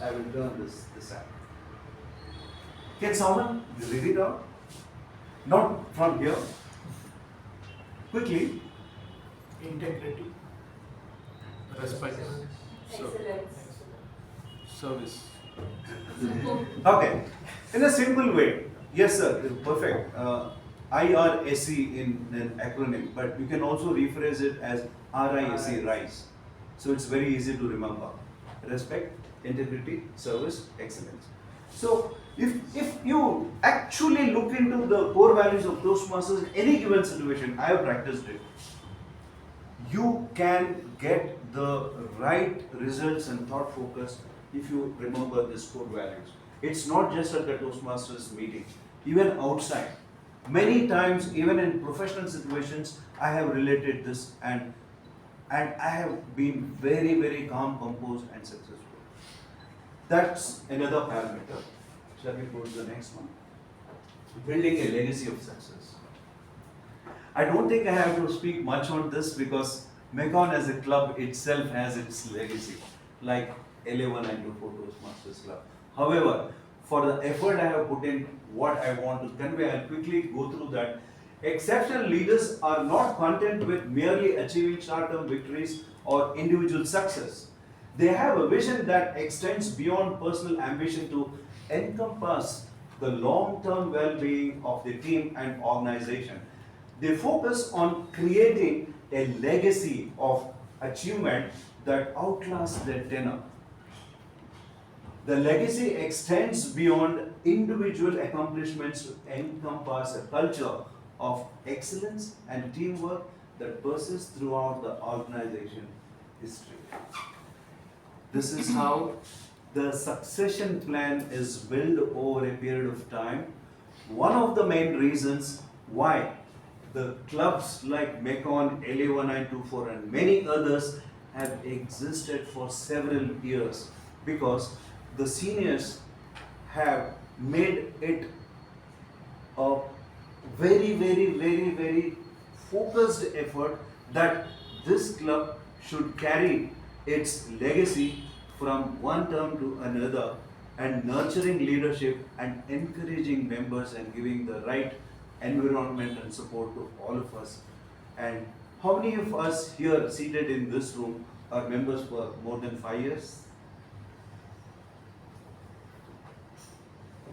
I will turn this out. Can someone read it out? Not from here. Quickly. Integrity, respect, Excellence. service. Okay. In a simple way. Yes, sir. Perfect. IRSE in an acronym, but you can also rephrase it as RISE, RISE. So it's very easy to remember. Respect, integrity, service, excellence. So if you actually look into the core values of Toastmasters in any given situation, I have practiced it, you can get the right results and thought focus if you remember these core values. It's not just at the Toastmasters meeting, even outside. Many times, even in professional situations, I have related this and I have been very, very calm, composed and successful. That's another parameter. Shall we go to the next one? Building a legacy of success. I don't think I have to speak much on this because Mekon as a club itself has its legacy, like LA194 Toastmasters Club. However, for the effort I have put in, what I want to convey, I'll quickly go through that. Exceptional leaders are not content with merely achieving short-term victories or individual success. They have a vision that extends beyond personal ambition to encompass the long-term well-being of the team and organization. They focus on creating a legacy of achievement that outlasts their tenure. The legacy extends beyond individual accomplishments to encompass a culture of excellence and teamwork that persists throughout the organization history. This is how the succession plan is built over a period of time. One of the main reasons why the clubs like Mekon, LA1924 and many others have existed for several years, because the seniors have made it a very focused effort that this club should carry its legacy from one term to another, and nurturing leadership and encouraging members and giving the right environment and support to all of us. And how many of us here seated in this room are members for more than 5 years?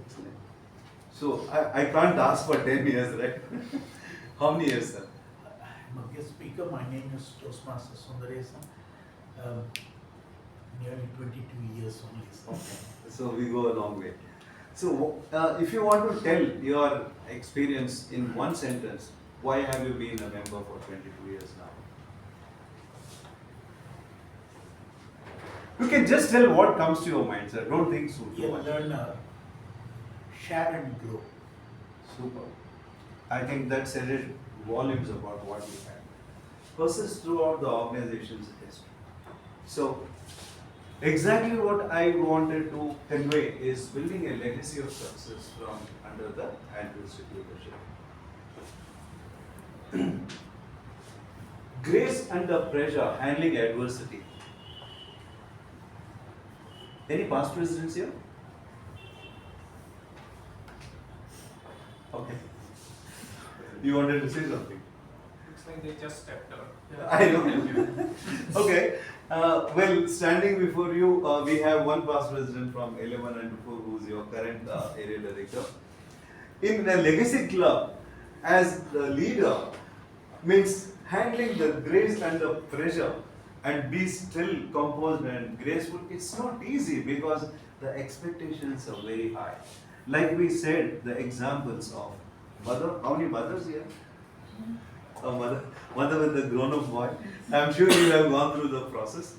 Excellent. So I can't ask for 10 years, right? How many years, sir? I'm a guest speaker. My name is Toastmaster Sundaresan. Nearly 22 years only. Okay. So we go a long way. So if you want to tell your experience in one sentence, why have you been a member for 22 years now? You can just tell what comes to your mind, sir. Don't think so. Be a learner, share and grow. Super. I think that said it volumes about what you have. Persist throughout the organization's history. So, exactly what I wanted to convey is building a legacy of success from under the altruistic leadership. Grace under pressure, handling adversity. Any past presidents here? Okay. You wanted to say something? Looks like they just stepped out. I know. Okay. Well, standing before you, we have one past president from 11 and 4 who is your current area director. In a legacy club, as the leader, means handling the grace and the pressure and be still composed and graceful. It's not easy because the expectations are very high. Like we said, the examples of mother, how many mothers here? A mother with a grown-up boy. I'm sure you have gone through the process.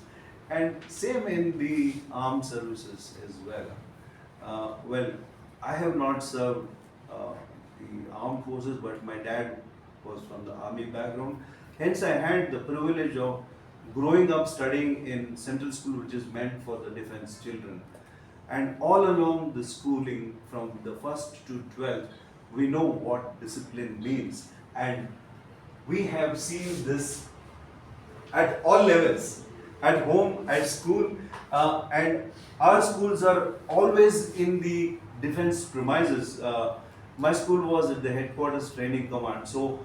And same in the armed services as well. Well, I have not served the armed forces, but my dad was from the army background. Hence, I had the privilege of growing up studying in central school, which is meant for the defense children. And all along the schooling, from the 1st to 12th, we know what discipline means. And we have seen this at all levels, at home, at school, and our schools are always in the defense premises. My school was at the headquarters training command. So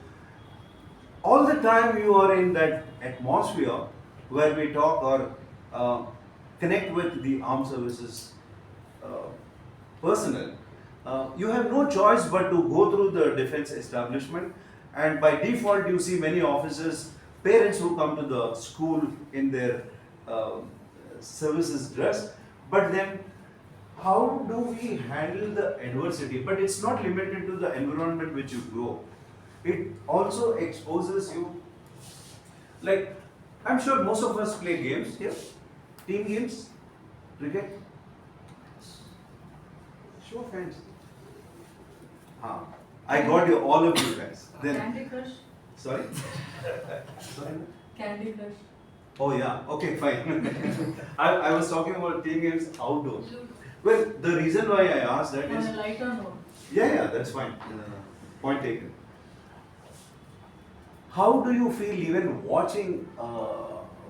all the time you are in that atmosphere where we talk or connect with the armed services personnel. You have no choice but to go through the defense establishment, and by default you see many officers, parents who come to the school in their services dress. But then how do we handle the adversity? But it's not limited to the environment which you grow. It also exposes you, like, I'm sure most of us play games here, team games, cricket. Show of hands. I got you, all of you guys. Then, Candy Crush. sorry? Sorry? Candy Crush. Oh yeah, okay, fine. I was talking about team games outdoors. Well, the reason why I asked that On is... a lighter note. Yeah, that's fine. Point taken. How do you feel even watching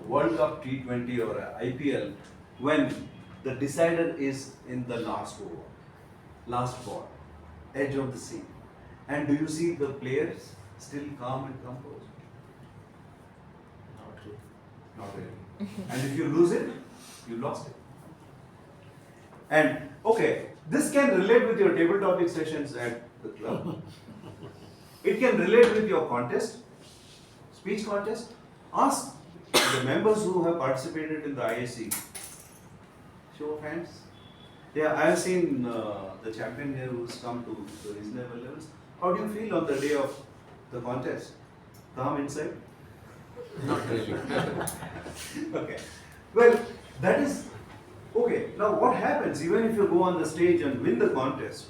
World Cup T20 or IPL when the decider is in the last over, last ball, edge of the scene? And do you see the players still calm and composed? Not really. Not really. And if you lose it, you lost it. And okay, this can relate with your table topic sessions at the club. It can relate with your contest, speech contest. Ask the members who have participated in the IAC. Show of hands. Yeah, I have seen the champion here who's come to the reasonable levels. How do you feel on the day of the contest? Calm inside? Not really. Okay. Well, that is okay. Now, what happens even if you go on the stage and win the contest?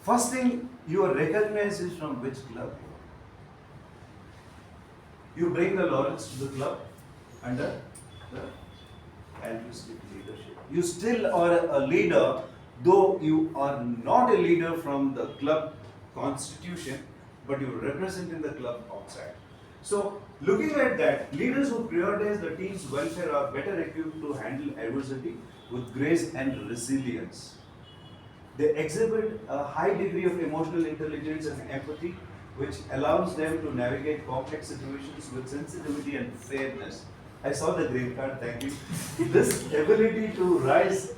First thing you are recognized is from which club you bring the laurels to the club under the altruistic leadership. You still are a leader, though you are not a leader from the club constitution, but you're representing the club outside. So, looking at that, leaders who prioritize the team's welfare are better equipped to handle adversity with grace and resilience. They exhibit a high degree of emotional intelligence and empathy, which allows them to navigate complex situations with sensitivity and fairness. I saw the green card, thank you. This ability to rise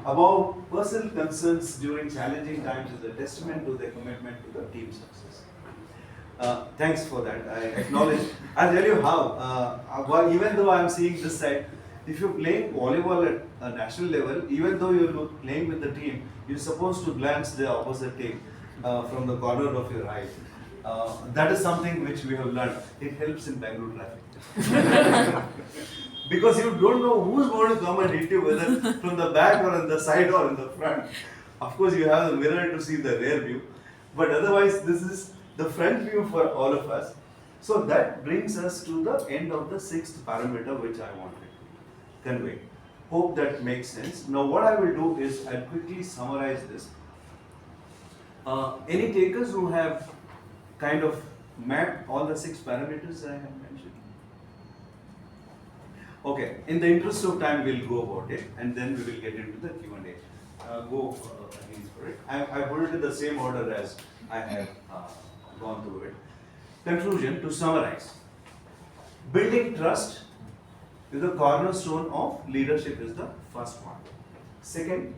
above personal concerns during challenging times is a testament to their commitment to the team success. Thanks for that. I acknowledge. I'll tell you how. Even though I'm seeing this side, if you're playing volleyball at a national level, even though you're playing with the team, you're supposed to glance the opposite team from the corner of your eye. That is something which we have learned. It helps in Bangalore traffic. Because you don't know who's going to come and hit you, whether from the back or on the side or in the front. Of course, you have the mirror to see the rear view. But otherwise, this is the front view for all of us. So that brings us to the end of the 6th parameter which I wanted to convey. Hope that makes sense. Now what I will do is I'll quickly summarize this. Any takers who have kind of mapped all the 6 parameters I have mentioned? Okay, in the interest of time we'll go about it and then we will get into the Q&A. Go for it. I put it in the same order as I have gone through it. Conclusion, to summarize. Building trust is the cornerstone of leadership is the first one. Second,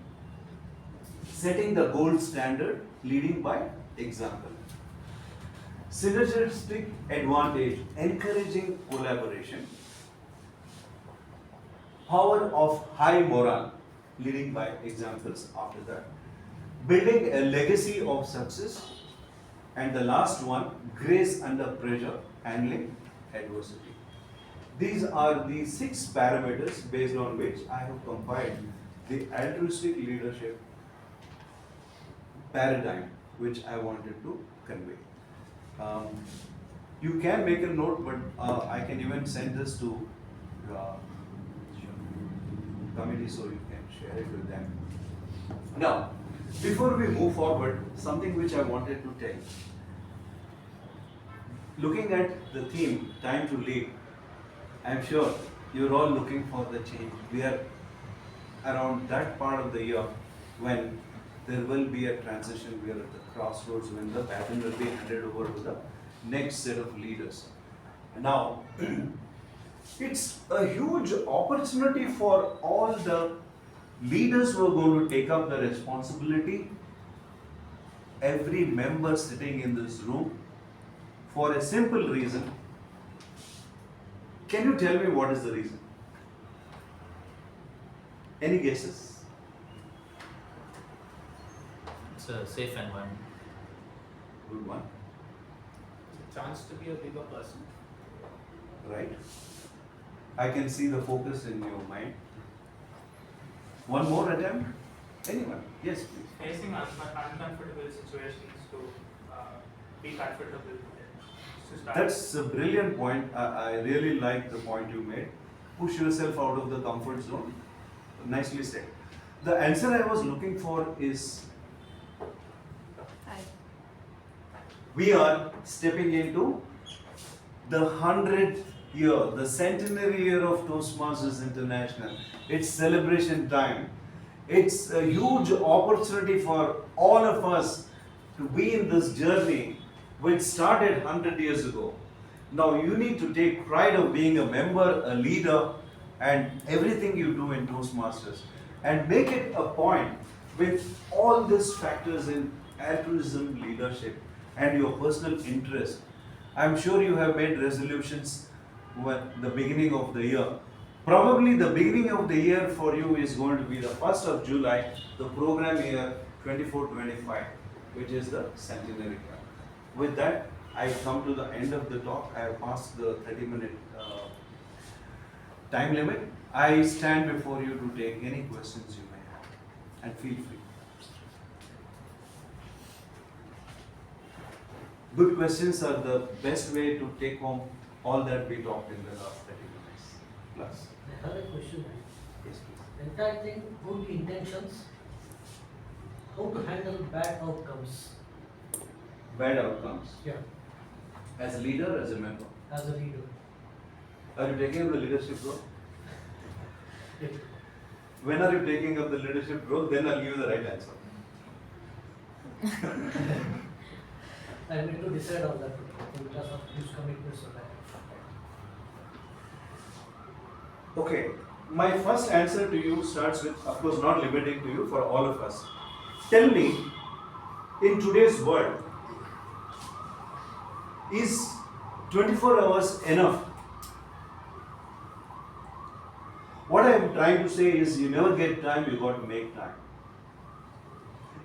setting the gold standard, leading by example. Synergistic advantage, encouraging collaboration. Power of high morale, leading by examples after that. Building a legacy of success. And the last one, grace under pressure, handling adversity. These are the 6 parameters based on which I have compiled the altruistic leadership paradigm which I wanted to convey. You can make a note, but I can even send this to committee so you can share it with them. Now, before we move forward, something which I wanted to tell. Looking at the theme, time to lead, I'm sure you're all looking for the change. We are around that part of the year when there will be a transition. We are at the crossroads when the baton will be handed over to the next set of leaders. Now, it's a huge opportunity for all the leaders who are going to take up the responsibility. Every member sitting in this room, for a simple reason. Can you tell me what is the reason? Any guesses? It's a safe environment. Good one. It's a chance to be a bigger person. Right. I can see the focus in your mind. One more attempt? Anyone? Yes, please. Facing uncomfortable situations to be comfortable with it. That's a brilliant point. I really like the point you made. Push yourself out of the comfort zone. Nicely said. The answer I was looking for is we are stepping into the 100th year, the centenary year of Toastmasters International. It's celebration time. It's a huge opportunity for all of us to be in this journey which started 100 years ago. Now you need to take pride of being a member, a leader, and everything you do in Toastmasters, and make it a point with all these factors in altruism, leadership, and your personal interest. I'm sure you have made resolutions at the beginning of the year. Probably the beginning of the year for you is going to be the 1st of July, the program year 24-25, which is the centenary year. With that, I come to the end of the talk. I have passed the 30-minute time limit. I stand before you to take any questions you may have, and feel free. Good questions are the best way to take home all that we talked in the last 30 minutes plus. I have a question. Yes, please. Entire thing, good intentions, how to handle bad outcomes. bad outcomes. Yeah. As a leader, as a member. As a leader. Are you taking up the leadership role? Yeah. When are you taking up the leadership role? Then I'll give you the right answer. I need to decide on that because of these commitments of that. Okay, my first answer to you starts with, of course, not limiting to you, for all of us. Tell me, in today's world, is 24 hours enough? What I am trying to say is, you never get time, you got to make time.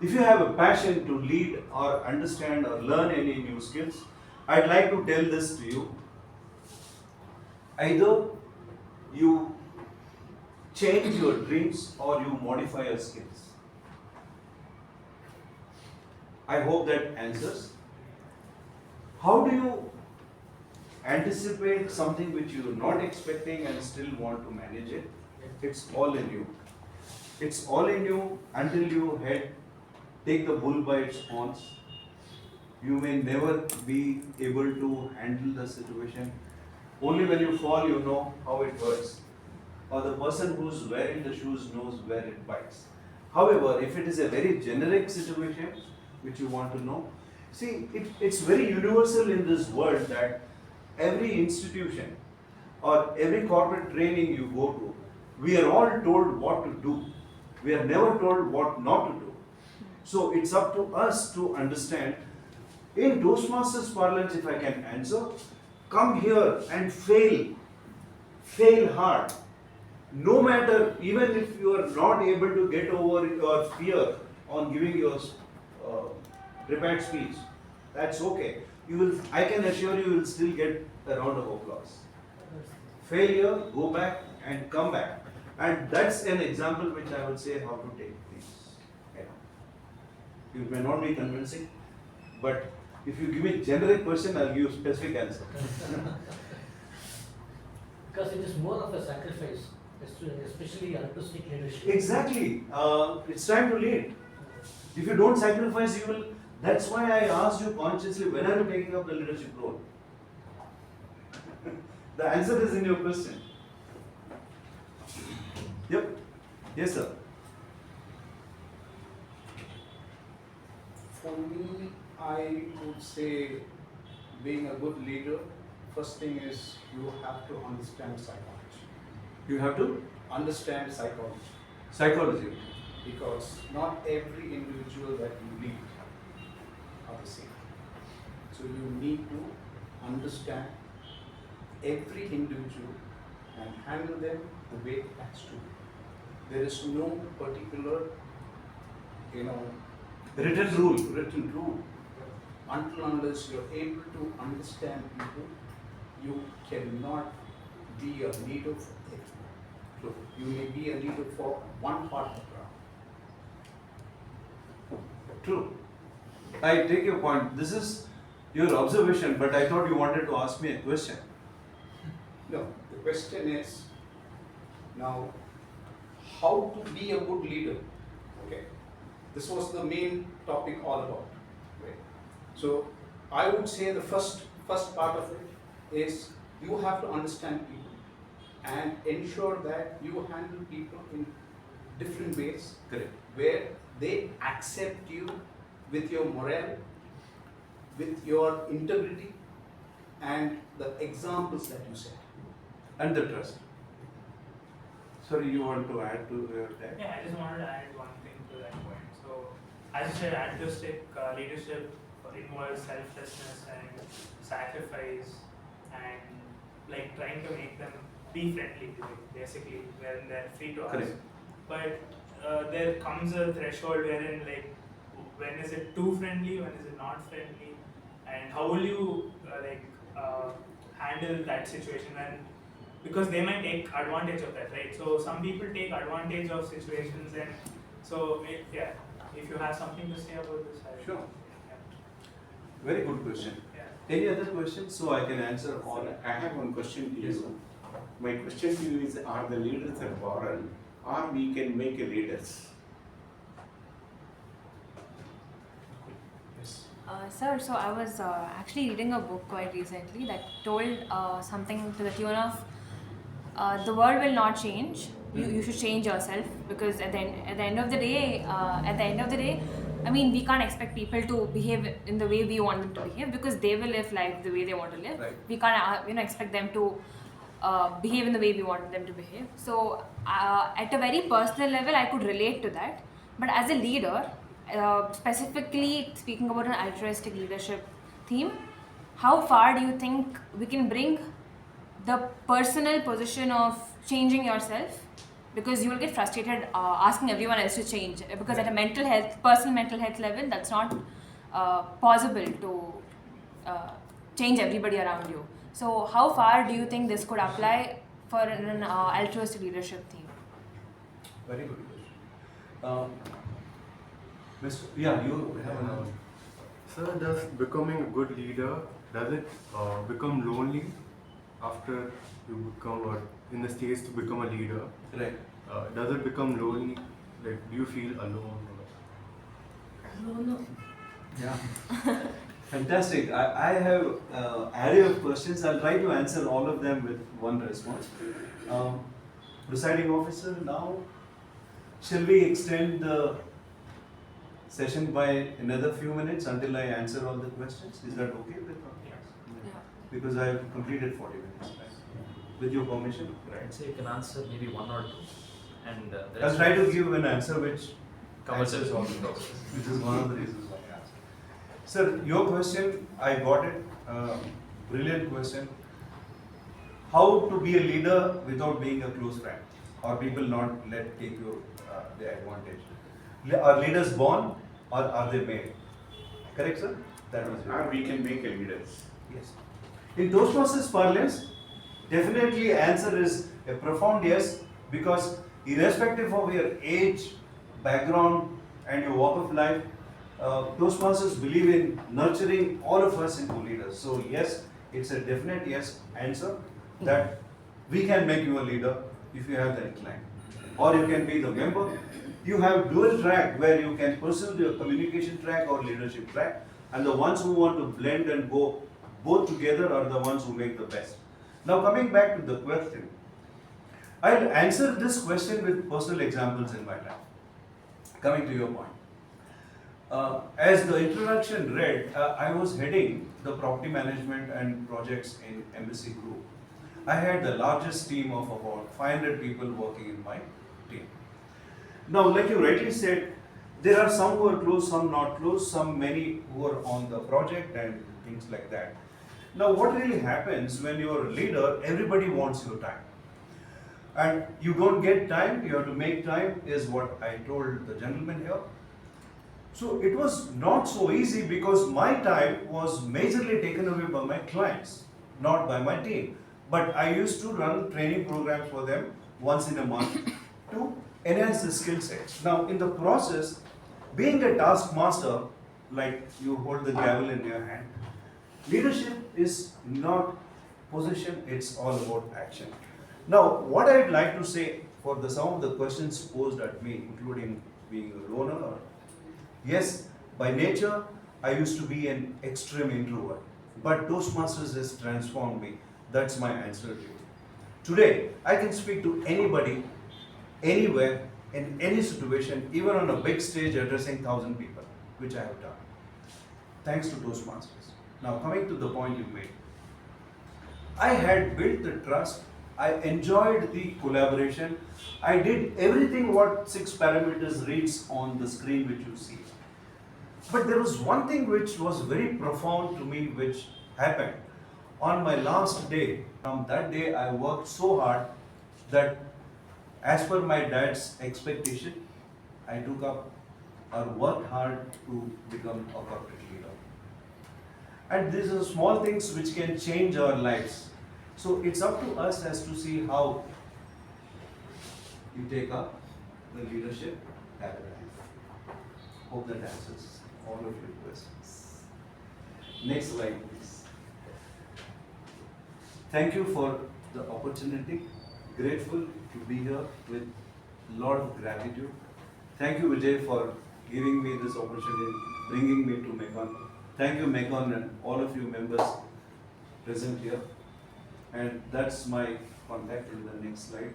If you have a passion to lead or understand or learn any new skills, I'd like to tell this to you. Either you change your dreams or you modify your skills. I hope that answers. How do you anticipate something which you are not expecting and still want to manage it? It's all in you. It's all in you until you take the bull by its horns. You may never be able to handle the situation. Only when you fall, you know how it works. Or the person who's wearing the shoes knows where it bites. However, if it is a very generic situation which you want to know, see, it's very universal in this world that every institution or every corporate training you go to, we are all told what to do. We are never told what not to do. So it's up to us to understand. In Toastmasters parlance, if I can answer, come here and fail. Fail hard. No matter, even if you are not able to get over your fear on giving your prepared speech, that's okay. I can assure you will still get a round of applause. Failure, go back and come back. And that's an example which I would say how to take things. It may not be convincing, but if you give me generic question, I'll give you specific answer. Because it is more of a sacrifice, especially artistic leadership. Exactly. It's time to lead. If you don't sacrifice, you will. That's why I asked you consciously, when are you taking up the leadership role? The answer is in your question. Yep. Yes, sir. For me, I would say being a good leader, first thing is you have to understand psychology. You have to understand psychology. Psychology. Because not every individual that you lead are the same. So you need to understand every individual and handle them the way it has to be. There is no particular, written rule. Until unless you're able to understand people, you cannot be a leader for everyone. You may be a leader for one part of the crowd. True. I take your point. This is your observation, but I thought you wanted to ask me a question. No, the question is now how to be a good leader. Okay. This was the main topic all about. Right. So I would say the first part of it is you have to understand people and ensure that you handle people in different ways. Correct. Where they accept you with your morale, with your integrity, and the examples that you set. And the trust. Sorry, you want to add to that? Yeah, I just wanted to add one thing to that point. So, as you said, altruistic leadership involves selflessness and sacrifice and like trying to make them be friendly to you, basically, when they're free to ask. Correct. But there comes a threshold wherein like, when is it too friendly, when is it not friendly, and how will you handle that situation when, because they might take advantage of that, right? So some people take advantage of situations, and so if you have something to say about this, I Sure. Yeah. Very good question. Yeah. Any other questions? So I can answer all. I have one question to Yes, you. My question to you is, are the leaders are born or we can make a leaders? Yes. Sir, so I was actually reading a book quite recently that told something to the tune of the world will not change. You should change yourself, because at the end of the day, I mean, we can't expect people to behave in the way we want them to behave, because they will live life the way they want to live. Right. We can't expect them to behave in the way we want them to behave. So at a very personal level, I could relate to that. But as a leader, specifically speaking about an altruistic leadership theme, how far do you think we can bring the personal position of changing yourself? Because you will get frustrated asking everyone else to change, because at a personal mental health level, that's not possible to change everybody around you. So how far do you think this could apply for an altruistic leadership theme? Very good question. Yeah, you have another. Sir, does becoming a good leader, does it become lonely after you become, or in the stage to become a leader? Right. Does it become lonely? Like, do you feel alone? No. Yeah. Fantastic. I have array of questions. I'll try to answer all of them with one response. Presiding officer, now, shall we extend the session by another few minutes until I answer all the questions? Is that okay with you? Yeah. Because I have completed 40 minutes, right? With your permission? Right. So you can answer maybe one or two. And the I'll rest try to is give an answer which covers answers it. all the topics, which is one of the reasons why I asked. Sir, your question, I got it. Brilliant question. How to be a leader without being a close friend, or people not take you the advantage? Are leaders born or are they made? Correct, sir? That was Or we can make a leaders. Yes. In Toastmasters parlance, definitely answer is a profound yes, because irrespective of your age, background, and your walk of life, Toastmasters believe in nurturing all of us into leaders. So yes, it's a definite yes answer that we can make you a leader if you have the incline. Or you can be the member. You have dual track where you can pursue the communication track or leadership track, and the ones who want to blend and go both together are the ones who make the best. Now coming back to the question, I'll answer this question with personal examples in my life. Coming to your point. As the introduction read, I was heading the property management and projects in Embassy Group. I had the largest team of about 500 people working in my team. Now, like you rightly said, there are some who are close, some not close, some many who are on the project and things like that. Now, what really happens when you're a leader, everybody wants your time. And you don't get time, you have to make time, is what I told the gentleman here. So it was not so easy because my time was majorly taken away by my clients, not by my team. But I used to run training programs for them once in a month to enhance the skill sets. Now, in the process, being a taskmaster, like you hold the gavel in your hand, leadership is not position, it's all about action. Now, what I'd like to say for some of the questions posed at me, including being a loner, yes, by nature, I used to be an extreme introvert, but Toastmasters has transformed me. That's my answer to you. Today, I can speak to anybody, anywhere, in any situation, even on a big stage addressing 1,000 people, which I have done. Thanks to Toastmasters. Now, coming to the point you made. I had built the trust. I enjoyed the collaboration. I did everything what 6 parameters reads on the screen which you see. But there was one thing which was very profound to me which happened. On my last day, from that day I worked so hard that as per my dad's expectation, I took up or worked hard to become a corporate leader. And these are small things which can change our lives. So it's up to us as to see how you take up the leadership paradigm. Hope that answers all of your questions. Next slide, please. Thank you for the opportunity. Grateful to be here with a lot of gratitude. Thank you, Vijay, for giving me this opportunity, bringing me to Mekon. Thank you, Meghon, and all of you members present here. And that's my contact in the next slide.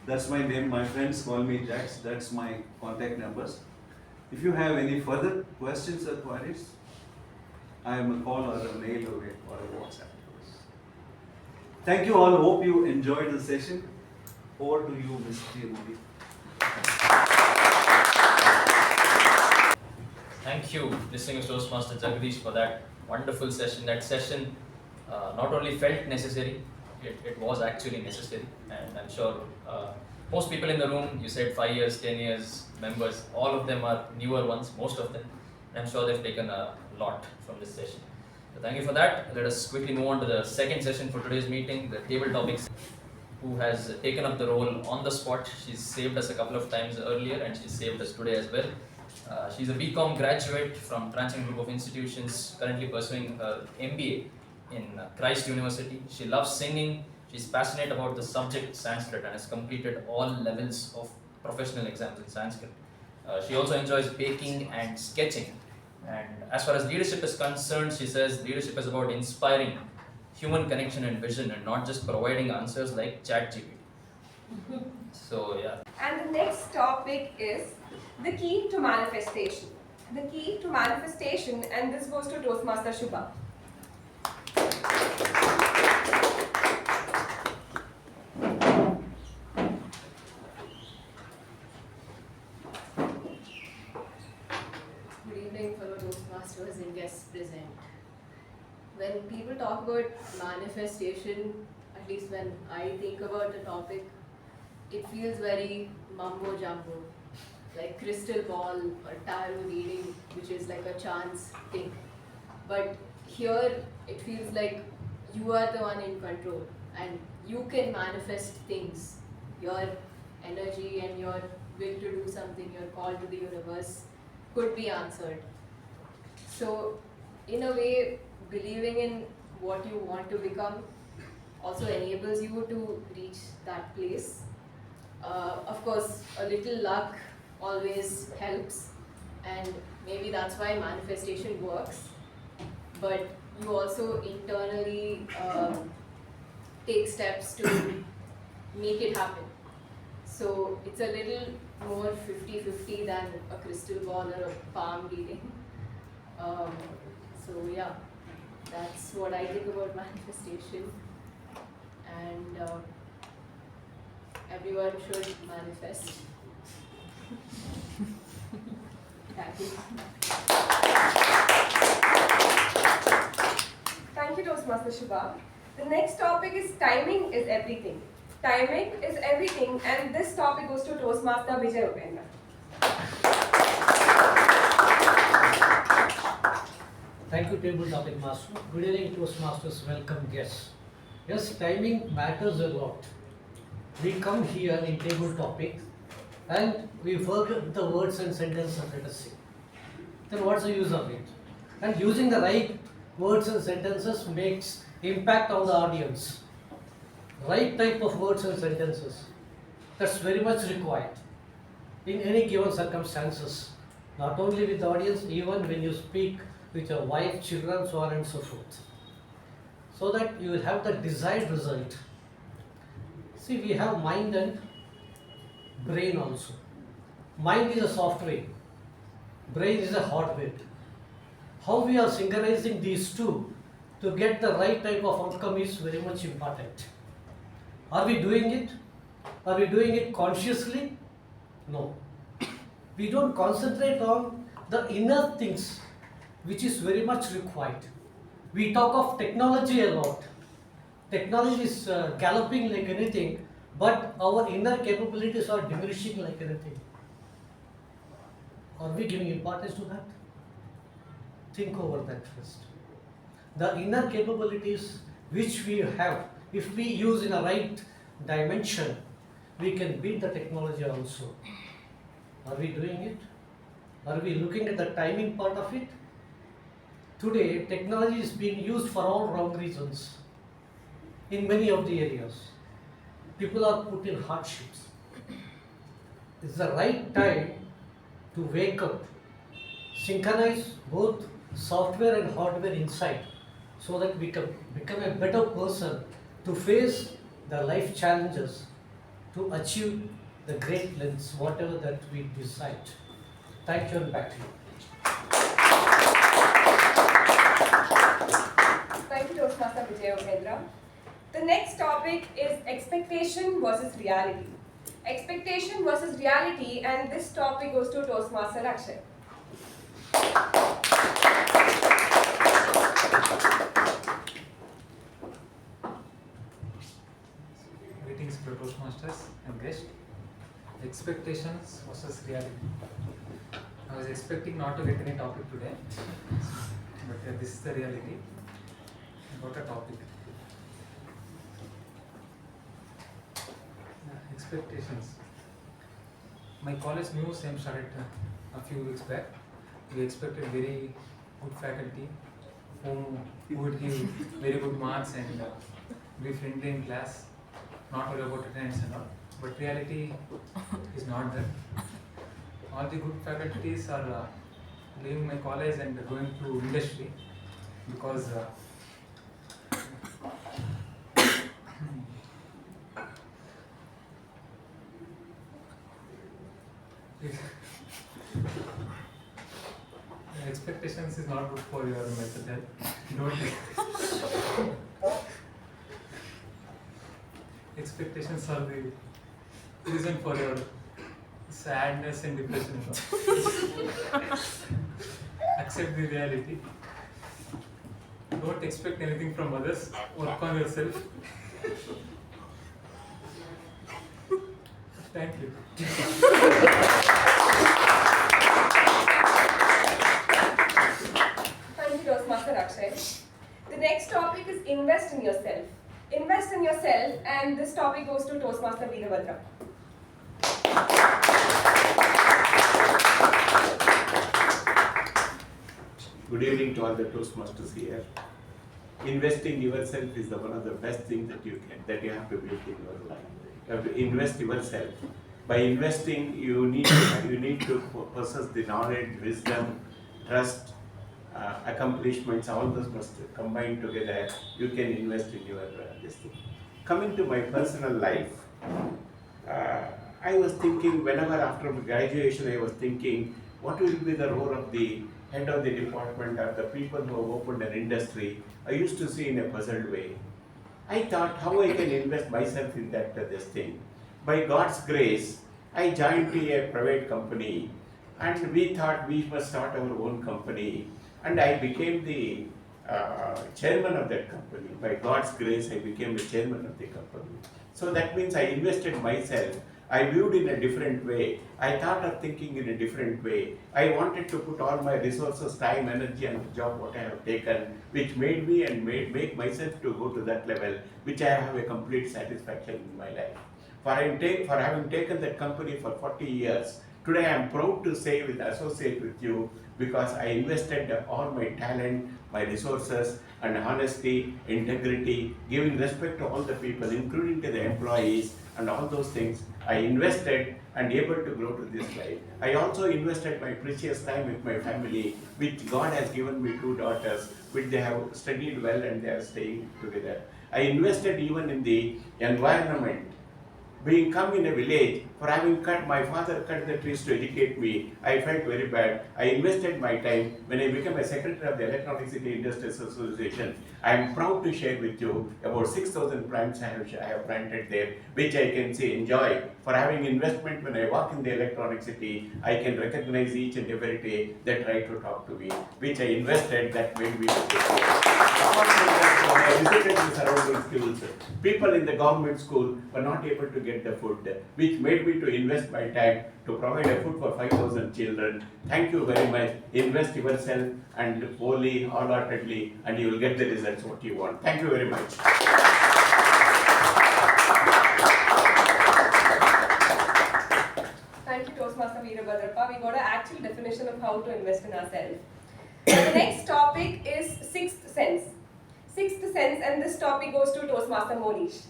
That's my name. My friends call me Jax. That's my contact numbers. If you have any further questions or queries, I am a call or a mail away or a WhatsApp. Thank you all. Hope you enjoyed the session. Over to you, Ms. Ceremonies. Thank you, distinguished Toastmaster Jagdish, for that wonderful session. That session not only felt necessary, it was actually necessary. And I'm sure most people in the room, you said 5 years, 10 years, members, all of them are newer ones, most of them. I'm sure they've taken a lot from this session. So thank you for that. Let us quickly move on to the second session for today's meeting, the table topics. Who has taken up the role on the spot. She's saved us a couple of times earlier and she's saved us today as well. She's a BCom graduate from Transient Group of Institutions, currently pursuing her MBA in Christ University. She loves singing. She's passionate about the subject Sanskrit and has completed all levels of professional exams in Sanskrit. She also enjoys baking and sketching. And as far as leadership is concerned, she says leadership is about inspiring human connection and vision and not just providing answers like ChatGPT. So yeah. And the next topic is the key to manifestation. The key to manifestation, and this goes to Toastmaster Shuba. Good evening, fellow Toastmasters and guests present. When people talk about manifestation, at least when I think about the topic, it feels very mumbo jumbo, like crystal ball or tarot reading, which is like a chance thing. But here it feels like you are the one in control and you can manifest things. Your energy and your will to do something, your call to the universe could be answered. So in a way, believing in what you want to become also enables you to reach that place. Of course, a little luck always helps, and maybe that's why manifestation works. But you also internally take steps to make it happen. So it's a little more 50-50 than a crystal ball or a palm reading. So yeah. That's what I think about manifestation, and everyone should manifest. Thank you. Thank you, Toastmaster Shuba. The next topic is timing is everything. Timing is everything, and this topic goes to Toastmaster Vijay. Thank you, table topic master. Good evening, Toastmasters. Welcome guests. Yes, timing matters a lot. We come here in table topic and we work with the words and sentences, let us see. Then what's the use of it? And using the right words and sentences makes impact on the audience. Right type of words and sentences. That's very much required in any given circumstances. Not only with the audience, even when you speak with your wife, children, so on and so forth. So that you will have the desired result. See, we have mind and brain also. Mind is a software, brain is a hardware. How we are synchronizing these two to get the right type of outcome is very much important. Are we doing it? Are we doing it consciously? No. We don't concentrate on the inner things, which is very much required. We talk of technology a lot. Technology is galloping like anything, but our inner capabilities are diminishing like anything. Are we giving importance to that? Think over that first. The inner capabilities which we have, if we use in a right dimension, we can beat the technology also. Are we doing it? Are we looking at the timing part of it? Today, technology is being used for all wrong reasons in many of the areas. People are put in hardships. It's the right time to wake up, synchronize both software and hardware insight so that we can become a better person to face the life challenges to achieve the great lengths, whatever that we decide. Thank you and back to you. Thank you, Toastmaster Vijay. The next topic is expectation versus reality. Expectation versus reality, and this topic goes to Toastmaster Akshay. Greetings to Toastmasters and guests. Expectations versus reality. I was expecting not to get any topic today, but this is the reality. I got a topic. Expectations. My college new same started a few weeks back. We expected very good faculty who would give very good marks and be friendly in class, not worry about attendance and all. But reality is not that. All the good faculties are leaving my college and going to industry because expectations is not good for your mental health. Don't expectations are the reason for your sadness and depression. Accept the reality. Don't expect anything from others. Work on yourself. Thank you. Thank you, Toastmaster Akshay. The next topic is invest in yourself. Invest in yourself, and this topic goes to Toastmaster Veerabhadrappa. Good evening to all the Toastmasters here. Investing yourself is one of the best things that you have to build in your life. You have to invest yourself. By investing, you need to possess the knowledge, wisdom, trust, accomplishments. All those must combine together. You can invest in your this thing. Coming to my personal life, I was thinking whenever after graduation, I was thinking what will be the role of the head of the department or the people who have opened an industry. I used to see in a puzzled way. I thought how I can invest myself in that this thing. By God's grace, I joined a private company, and we thought we must start our own company, and I became the chairman of that company. By God's grace, I became the chairman of the company. So that means I invested myself. I viewed in a different way. I thought of thinking in a different way. I wanted to put all my resources, time, energy, and the job what I have taken, which made me and make myself to go to that level, which I have a complete satisfaction in my life. For having taken that company for 40 years, today I am proud to say associate with you because I invested all my talent, my resources, and honesty, integrity, giving respect to all the people, including to the employees, and all those things. I invested and able to grow to this life. I also invested my precious time with my family, which God has given me 2 daughters, which they have studied well and they are staying together. I invested even in the environment. Being come in a village, for having my father cut the trees to educate me, I felt very bad. I invested my time. When I became a secretary of the Electronic City Industries Association, I am proud to share with you about 6,000 plants I have planted there, which I can say enjoy. For having investment, when I walk in the Electronic City, I can recognize each and every day that try to talk to me, which I invested that made me to take care. I visited the surrounding schools. People in the government school were not able to get the food, which made me to invest my time to provide a food for 5,000 children. Thank you very much. Invest yourself and wholly, wholeheartedly, and you will get the results what you want. Thank you very much. Thank you, Toastmaster Veerabhadrappa. We got an actual definition of how to invest in ourselves. The next topic is sixth sense. Sixth sense, and this topic goes to Toastmaster Mohnish.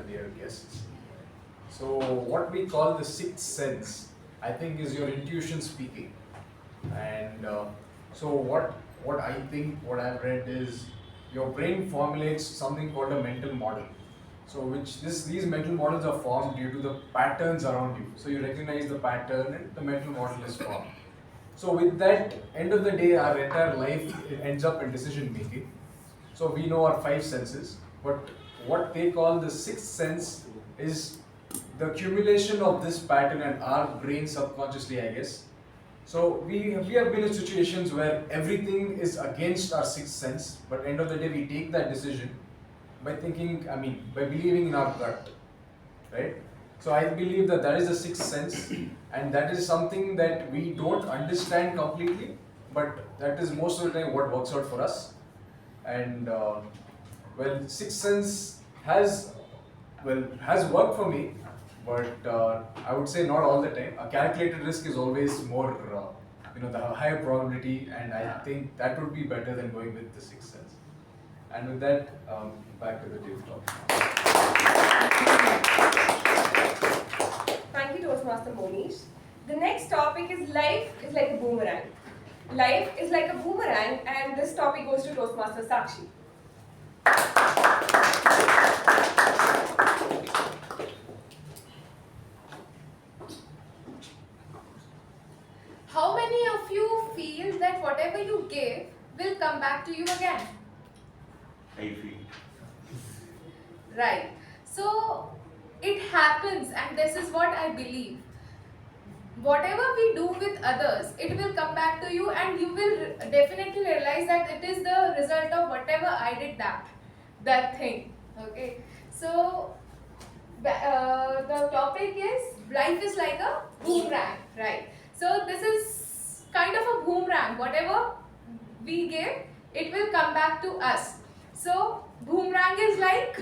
dear guests. So what we call the sixth sense, I think, is your intuition speaking. And so what I think, what I've read is your brain formulates something called a mental model. So these mental models are formed due to the patterns around you. So you recognize the pattern and the mental model is formed. So with that, end of the day, our entire life ends up in decision making. So we know our five senses, but what they call the sixth sense is the accumulation of this pattern and our brain subconsciously, I guess. So we have been in situations where everything is against our sixth sense, but end of the day we take that decision by by believing in our gut, right? So I believe that is the sixth sense, and that is something that we don't understand completely, but that is most of the time what works out for us. And sixth sense has worked for me, but I would say not all the time. A calculated risk is always more, the higher probability, and I think that would be better than going with the sixth sense. And with that, back to the table talk. Thank you, Toastmaster Mohnish. The next topic is life is like a boomerang. Life is like a boomerang, and this topic goes to Toastmaster Sakshi. How many of you feel that whatever you give will come back to you again? I feel. Right. So it happens, and this is what I believe. Whatever we do with others, it will come back to you, and you will definitely realize that it is the result of whatever I did that thing. Okay. So the topic is life is like a boomerang, right? So this is kind of a boomerang. Whatever we give, it will come back to us. So boomerang is like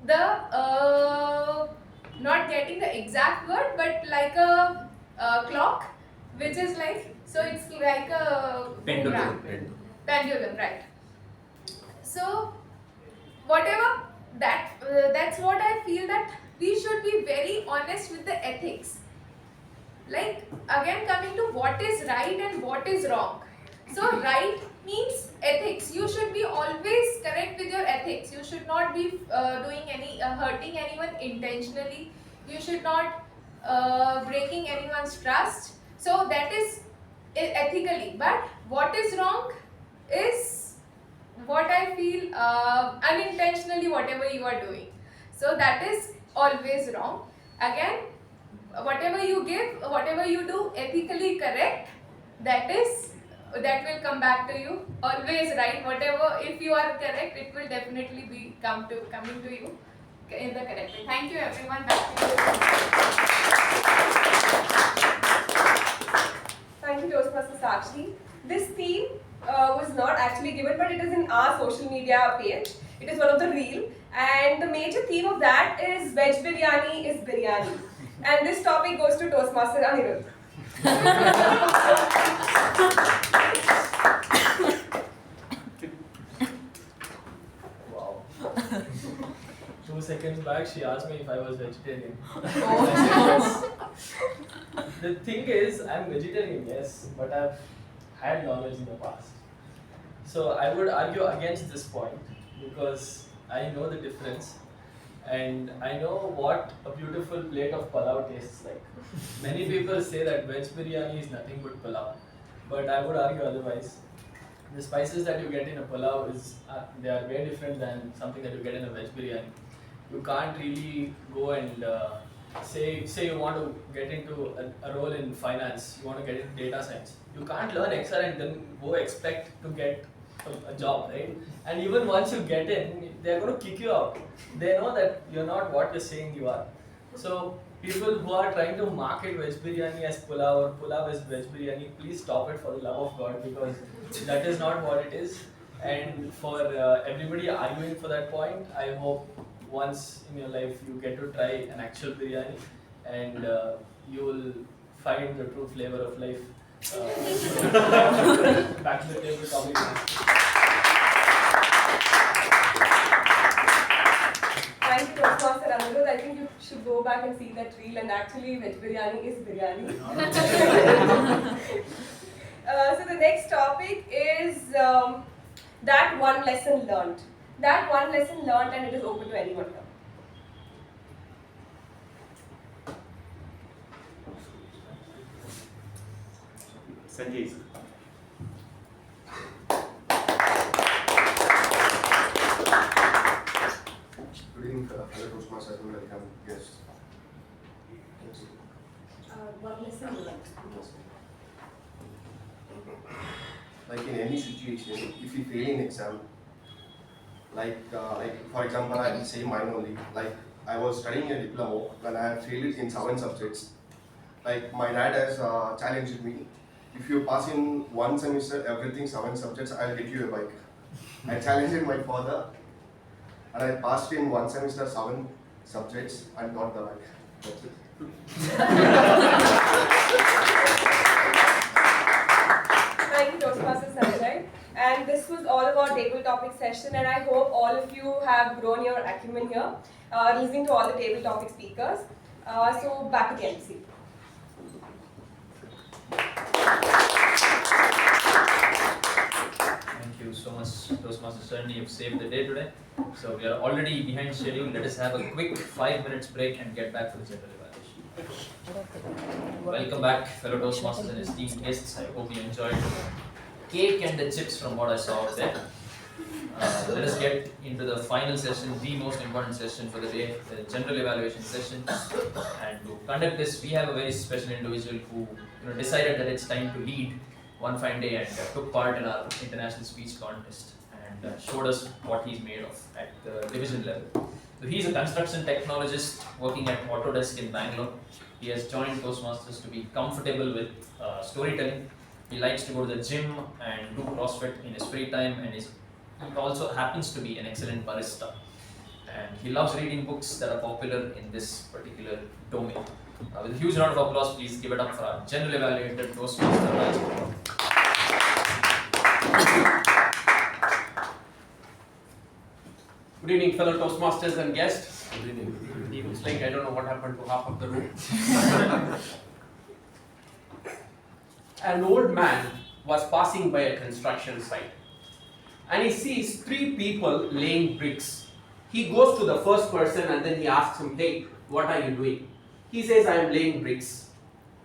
the not getting the exact word, but like a clock, which is like, so it's like a pendulum, right? So whatever that's what I feel, that we should be very honest with the ethics. Like, again, coming to what is right and what is wrong. So right means ethics. You should be always correct with your ethics. You should not be doing any hurting anyone intentionally. You should not breaking anyone's trust. So that is ethically. But what is wrong is what I feel unintentionally, whatever you are doing. So that is always wrong. Again, whatever you give, whatever you do ethically correct, that will come back to you. Always right. Whatever, if you are correct, it will definitely be coming to you in the correct way. Thank you, everyone. Back to you. Thank you, Toastmaster Sakshi. This theme was not actually given, but it is in our social media page. It is one of the reel, and the major theme of that is veg biryani is biryani. And this topic goes to Toastmaster Anirudh. Wow. 2 seconds back, she asked me if I was vegetarian. The thing is, I'm vegetarian, yes, but I've had knowledge in the past. So I would argue against this point because I know the difference. And I know what a beautiful plate of pulao tastes like. Many people say that veg biryani is nothing but pulao, but I would argue otherwise. The spices that you get in a pulao they are very different than something that you get in a veg biryani. You can't really go and say you want to get into a role in finance, you want to get into data science. You can't learn Excel and then go expect to get a job, right? And even once you get in, they're going to kick you out. They know that you're not what you're saying you are. So people who are trying to market veg biryani as pulao or pulao as veg biryani, please stop it for the love of God, because that is not what it is. And for everybody arguing for that point, I hope once in your life you get to try an actual biryani and you will find the true flavor of life. Back to the table topic. Thank should go back and see that reel, and actually veg biryani is biryani. So the next topic is that one lesson learned. That one lesson learned, and it is open to anyone here. Sanjay. Good evening, fellow Toastmasters and welcome guests. One lesson learned. Like in any situation, if you fail in exam, like for example, I will say mine only. Like I was studying a diploma when I had failed in 7 subjects. Like my dad has challenged me. If you pass in 1 semester, everything 7 subjects, I'll get you a bike. I challenged my father, and I passed in 1 semester 7 subjects and got the bike. That's it. Thank you, Toastmasters Sanjay. And this was all about table topic session, and I hope all of you have grown your acumen here, listening to all the table topic speakers. So back to the MC. Thank you so much, Toastmasters Sharanye. You've saved the day today. So we are already behind schedule. Let us have a quick 5 minutes break and get back to the general evaluation. Welcome back, fellow Toastmasters and esteemed guests. I hope you enjoyed cake and the chips from what I saw out there. Let us get into the final session, the most important session for the day, the general evaluation session. And to conduct this, we have a very special individual who decided that it's time to lead one fine day and took part in our international speech contest and showed us what he's made of at the division level. So he's a construction technologist working at Autodesk in Bangalore. He has joined Toastmasters to be comfortable with storytelling. He likes to go to the gym and do CrossFit in his free time, and he also happens to be an excellent barista. And he loves reading books that are popular in this particular domain. With a huge round of applause, please give it up for our general evaluator, Toastmaster Raj. Good evening, fellow Toastmasters and guests. Good evening. It looks like I don't know what happened to half of the room. An old man was passing by a construction site, and he sees 3 people laying bricks. He goes to the first person and then he asks him, "Hey, what are you doing?" He says, "I am laying bricks."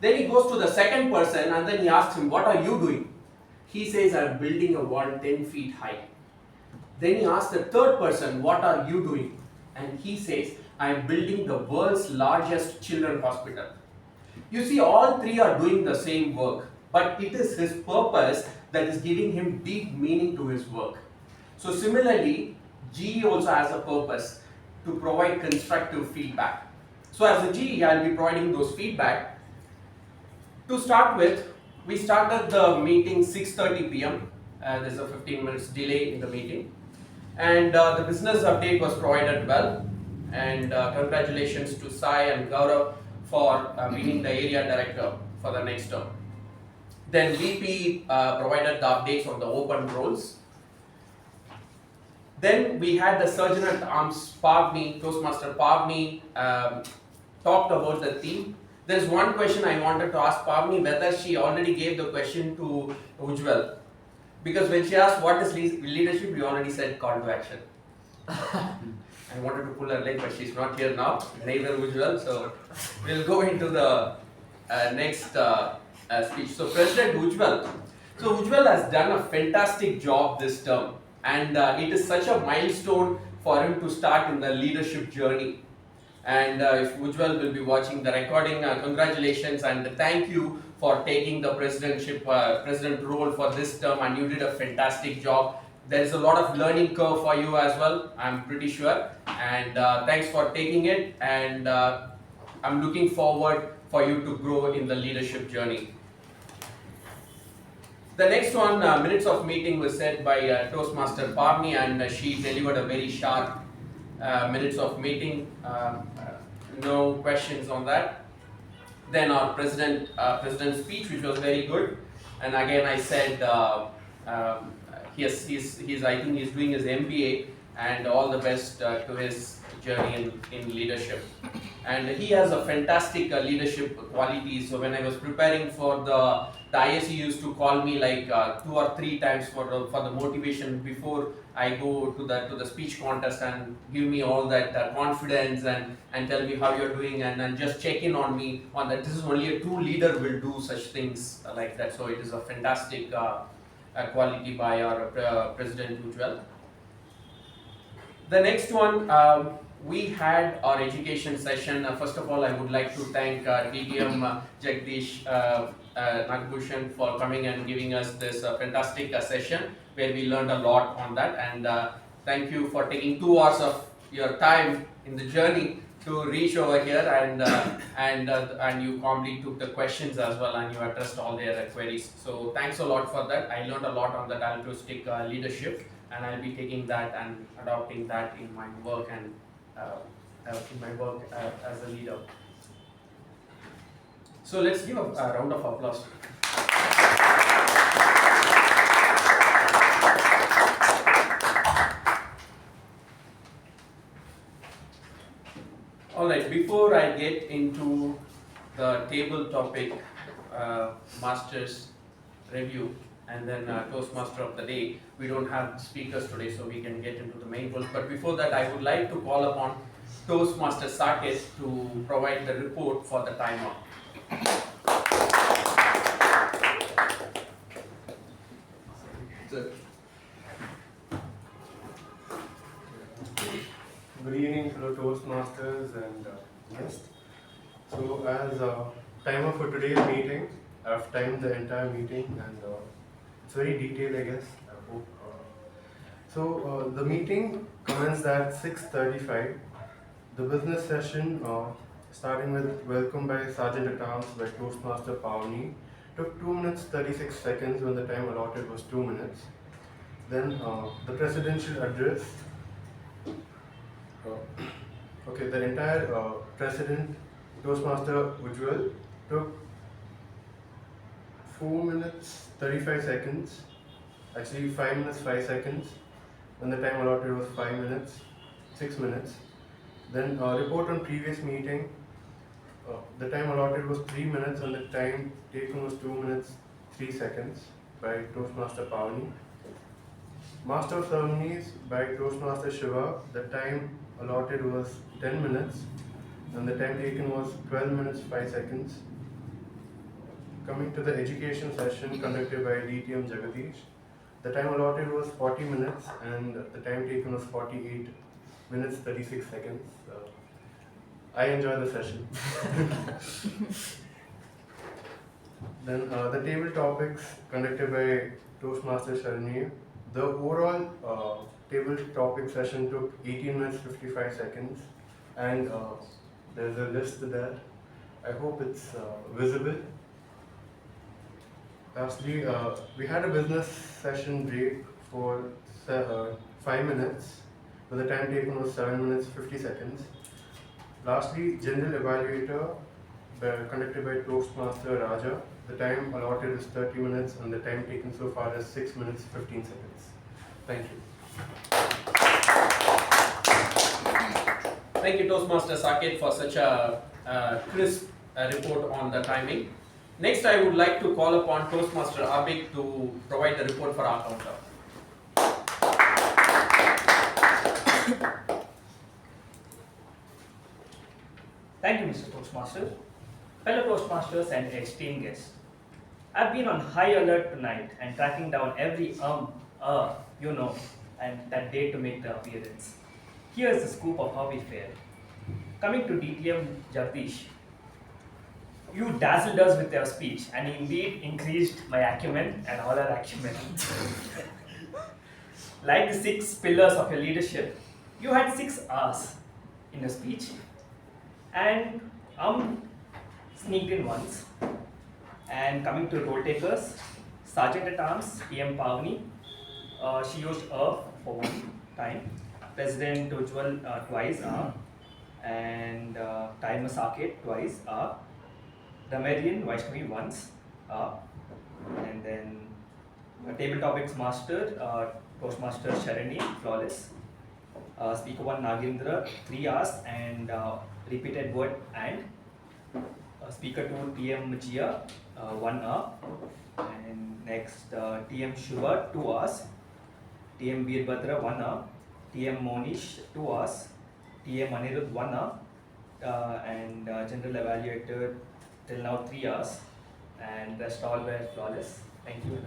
Then he goes to the second person and then he asks him, "What are you doing?" He says, "I am building a wall 10 feet high." Then he asks the third person, "What are you doing?" And he says, "I am building the world's largest children's hospital." You see, all 3 are doing the same work, but it is his purpose that is giving him deep meaning to his work. So similarly, GE also has a purpose to provide constructive feedback. So as a GE, I'll be providing those feedback. To start with, we started the meeting 6:30 p.m. There's a 15 minutes delay in the meeting. And the business update was provided well. And congratulations to Sai and Gaurav for being the area director for the next term. Then VP provided the updates on the open roles. Then we had the Surgeon at Arms, Pavani, Toastmaster Pavani, talked about the theme. There's one question I wanted to ask Pavani, whether she already gave the question to Ujwal. Because when she asked what is leadership, we already said call to action. I wanted to pull her leg, but she's not here now, neither Ujwal. So we'll go into the next speech. So President Ujwal. So Ujwal has done a fantastic job this term, and it is such a milestone for him to start in the leadership journey. And if Ujwal will be watching the recording, congratulations and thank you for taking the president role for this term, and you did a fantastic job. There is a lot of learning curve for you as well, I'm pretty sure. And thanks for taking it, and I'm looking forward for you to grow in the leadership journey. The next one, minutes of meeting, was said by Toastmaster Pavani, and she delivered a very sharp minutes of meeting. No questions on that. Then our president's speech, which was very good. And again, I said I think he's doing his MBA, and all the best to his journey in leadership. and he has a fantastic leadership quality. So when I was preparing for the ISC used to call me like 2 or 3 times for the motivation before I go to the speech contest, and give me all that confidence and tell me how you're doing, and just check in on me on that. This is only a true leader will do such things like that. So it is a fantastic quality by our President Ujwal. The next one, we had our education session. First of all, I would like to thank DTM Jagdish Nagabhushan for coming and giving us this fantastic session where we learned a lot on that. And thank you for taking 2 hours of your time in the journey to reach over here, and you calmly took the questions as well, and you addressed all their queries. So thanks a lot for that. I learned a lot on that altruistic leadership, and I'll be taking that and adopting that in my work and as a leader. So let's give a round of applause. Alright, before I get into the table topic, Masters review, and then Toastmaster of the day, we don't have speakers today, so we can get into the main roles. But before that, I would like to call upon Toastmaster Sakshi to provide the report for the timer. Good evening, fellow Toastmasters and guests. So, as timer for today's meeting, I've timed the entire meeting, and it's very detailed, I guess. I hope. So, the meeting commenced at 6:35. The business session, starting with welcome by Sergeant at Arms by Toastmaster Pavani, took 2 minutes 36 seconds when the time allotted was 2 minutes. Then the presidential address. The entire president, Toastmaster Ujwal, took 4 minutes 35 seconds. Actually, 5 minutes 5 seconds. When the time allotted was 5 minutes, 6 minutes. Then report on previous meeting. The time allotted was 3 minutes and the time taken was 2 minutes 3 seconds by Toastmaster Pavani. Master of Ceremonies by Toastmaster Shuba. The time allotted was 10 minutes and the time taken was 12 minutes 5 seconds. Coming to the education session conducted by DTM Jagdish. The time allotted was 40 minutes and the time taken was 48 minutes 36 seconds. I enjoyed the session. Then the table topics conducted by Toastmaster Sharanye. The overall table topic session took 18 minutes 55 seconds, and there's a list there. I hope it's visible. Lastly, we had a business session break for 5 minutes, but the time taken was 7 minutes 50 seconds. Lastly, general evaluator conducted by Toastmaster Raja. The time allotted is 30 minutes and the time taken so far is 6 minutes 15 seconds. Thank you. Thank you, Toastmaster Sakshi, for such a crisp report on the timing. Next, I would like to call upon Toastmaster Abik to provide the report for our counter. Thank you, Mr. Toastmaster. Fellow Toastmasters and esteemed guests, I've been on high alert tonight and tracking down every and that day to make the appearance. Here's the scoop of how we fared. Coming to DTM Jagdish, you dazzled us with your speech and indeed increased my acumen and all our acumen. Like the 6 pillars of your leadership, you had 6 R's in your speech, and sneaked in once. And coming to role takers, Sergeant at Arms, PM Pavani, she used for one time, President Ujwal twice, and Timer Saket twice, Ramarian Vaishnavi once, and then table topics master, Toastmaster Sharanye, flawless. Speaker 1 Nagendra 3 hours and repeated word and. Speaker 2 TM Jia 1 hour, and next TM Shuba 2 hours, TM Veerabhadrappa 1 hour, TM Mohnish 2 hours, TM Anirudh 1 hour, and General Evaluator till now 3 hours, and rest all were flawless. Thank you.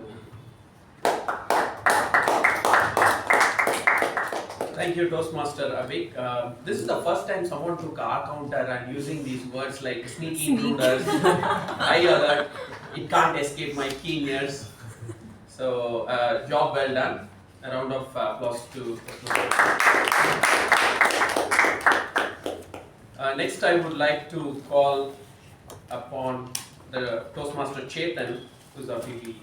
Thank you, Toastmaster Avik. This is the first time someone took our counter and using these words like sneaky intruders, high alert, it can't escape my keen ears. So, job well done. A round of applause to next, I would like to call upon the Toastmaster Chetan, who's our PPE.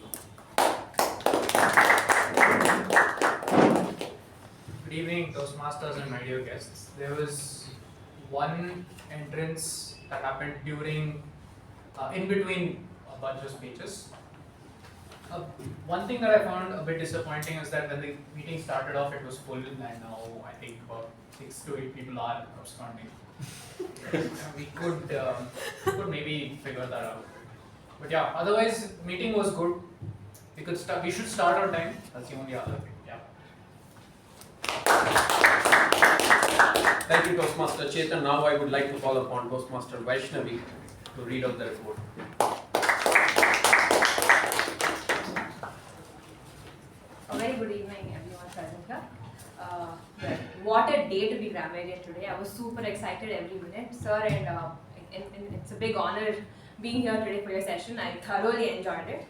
Good evening, Toastmasters and my dear guests. There was one entrance that happened during, in between a bunch of speeches. One thing that I found a bit disappointing is that when the meeting started off, it was full, and now I think about 6 to 8 people are absconding. We could maybe figure that out. But yeah, otherwise, meeting was good. We should start on time. That's the only other thing. Yeah. Thank you, Toastmaster Chetan. Now I would like to call upon Toastmaster Vaishnavi to read out the report. A very good evening, everyone present here. What a day to be graduated today. I was super excited every minute, sir, and it's a big honor being here today for your session. I thoroughly enjoyed it.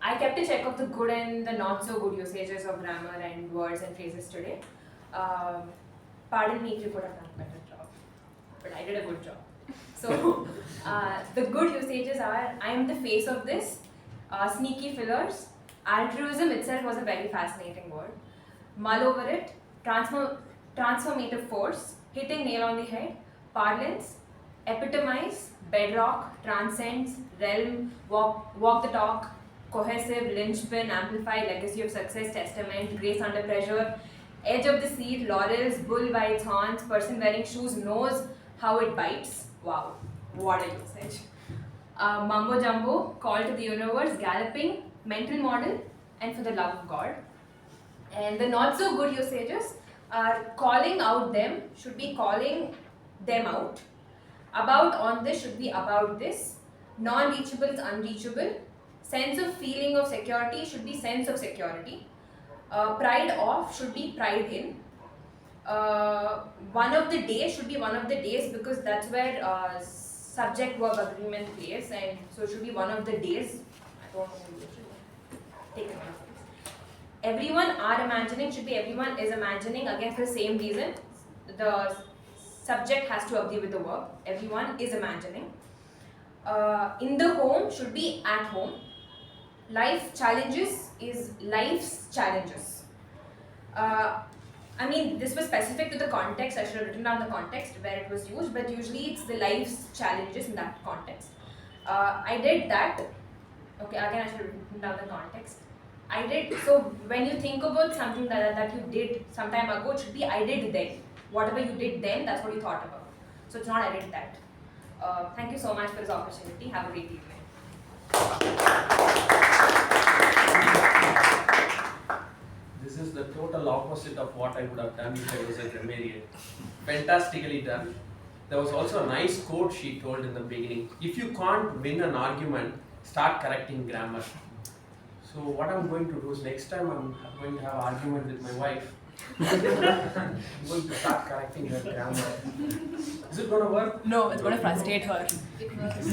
I kept a check of the good and the not so good usages of grammar and words and phrases today. Pardon me if you could have done a better job, but I did a good job. So, the good usages are, I am the face of this, sneaky fillers, altruism itself was a very fascinating word, mull over it, transformative force, hitting nail on the head, parlance, epitomize, bedrock, transcends, realm, walk the talk, cohesive, linchpin, amplify, legacy of success, testament, grace under pressure, edge of the seat, laurels, bull by its horns, person wearing shoes knows how it bites. Wow, what a usage. Mumbo jumbo, call to the universe, galloping, mental model, and for the love of God. And the not so good usages are calling out them, should be calling them out. About on this should be about this. Non-reachable is unreachable. Sense of feeling of security should be sense of security. Pride of should be pride in. One of the days should be one of the days because that's where subject verb agreement plays, and so it should be one of the days. I don't know. Take it. Everyone are imagining should be everyone is imagining, again for the same reason. The subject has to agree with the verb. Everyone is imagining. In the home should be at home. Life challenges is life's challenges. I mean, this was specific to the context. I should have written down the context where it was used, but usually it's the life's challenges in that context. I did that. Okay, again, I should have written down the context. I did, so when you think about something that you did some time ago, it should be I did then. Whatever you did then, that's what you thought about. So it's not I did that. Thank you so much for this opportunity. Have a great evening. This is the total opposite of what I would have done if I was a grammarian. Fantastically done. There was also a nice quote she told in the beginning. If you can't win an argument, start correcting grammar. So what I'm going to do is next time I'm going to have an argument with my wife. I'm going to start correcting her grammar. Is it going to work? No, it's going to frustrate her. It works.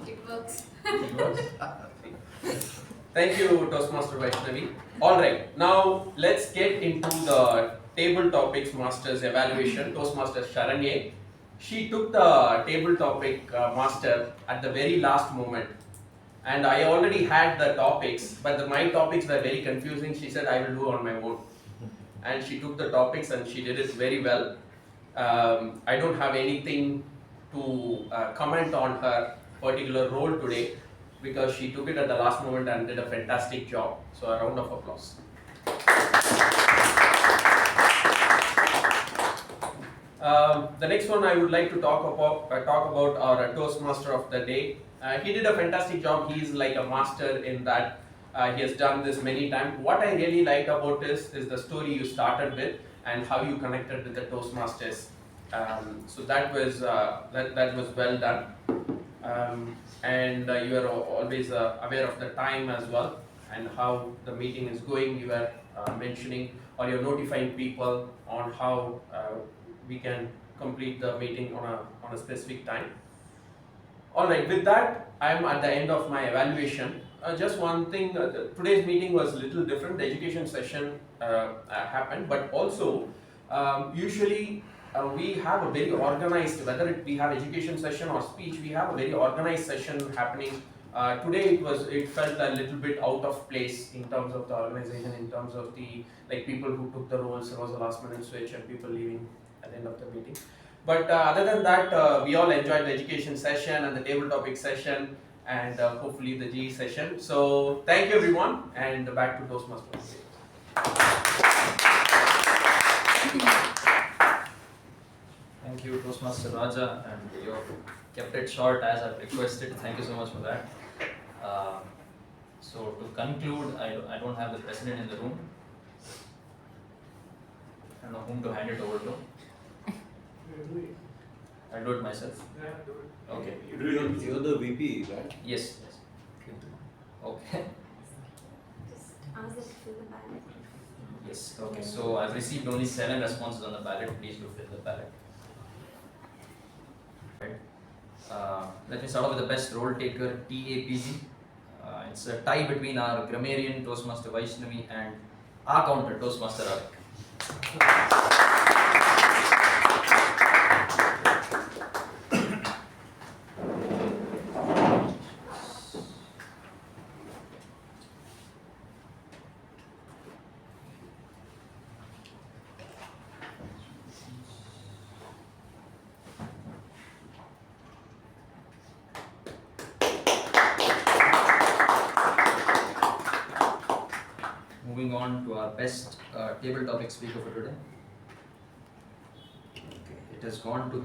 It works. It works? Thank you, Toastmaster Vaishnavi. Alright, now let's get into the table topics masters evaluation. Toastmaster Sharanye. She took the table topic master at the very last moment. And I already had the topics, but my topics were very confusing. She said, I will do on my own. And she took the topics and she did it very well. I don't have anything to comment on her particular role today because she took it at the last moment and did a fantastic job. So a round of applause. The next one I would like to talk about our Toastmaster of the day. He did a fantastic job. He is like a master in that. He has done this many times. What I really liked about this is the story you started with and how you connected with the Toastmasters. So that was well done. And you are always aware of the time as well and how the meeting is going. You are mentioning or you're notifying people on how we can complete the meeting on a specific time. Alright, with that, I'm at the end of my evaluation. Just one thing, today's meeting was a little different. The education session happened, but also usually we have a very organized, whether we have education session or speech, we have a very organized session happening. Today it felt a little bit out of place in terms of the organization, in terms of the people who took the roles. There was a last minute switch and people leaving at the end of the meeting. But other than that, we all enjoyed the education session and the table topic session and hopefully the GE session. So thank you everyone, and back to Toastmasters. Thank you, Toastmaster Raja, and you kept it short as I've requested. Thank you so much for that. So to conclude, I don't have the president in the room. I don't know whom to hand it over to. I'll do it myself. Yeah, do it. Okay. You're the VP, right? Yes. Okay. Just ask them to fill the ballot. Yes. Okay. So I've received only 7 responses on the ballot. Please do fill the ballot. Let me start off with the best role taker, TAPG. It's a tie between our grammarian Toastmaster Vaishnavi and our counter Toastmaster Avik. Moving on to our best table topic speaker for today. Okay, it has gone to.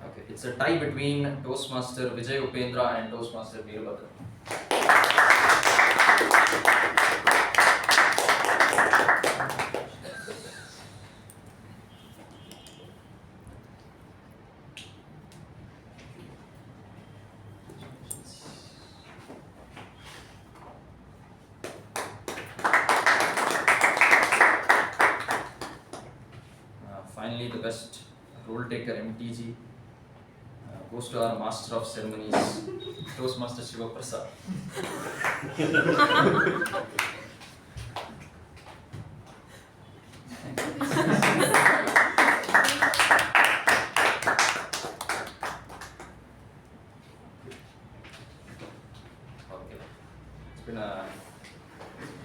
Okay, it's a tie between Toastmaster Vijay Upendra and Toastmaster Veerabhadrappa. Finally, the best role taker MTG goes to our Master of Ceremonies, Toastmaster Shivaprasad.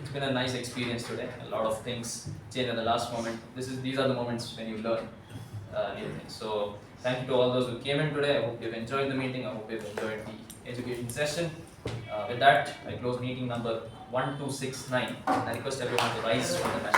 It's been a nice experience today. A lot of things change at the last moment. These are the moments when you learn new things. So thank you to all those who came in today. I hope you've enjoyed the meeting. I hope you've enjoyed the education session. With that, I close meeting number 1269. I request everyone to rise from the bench.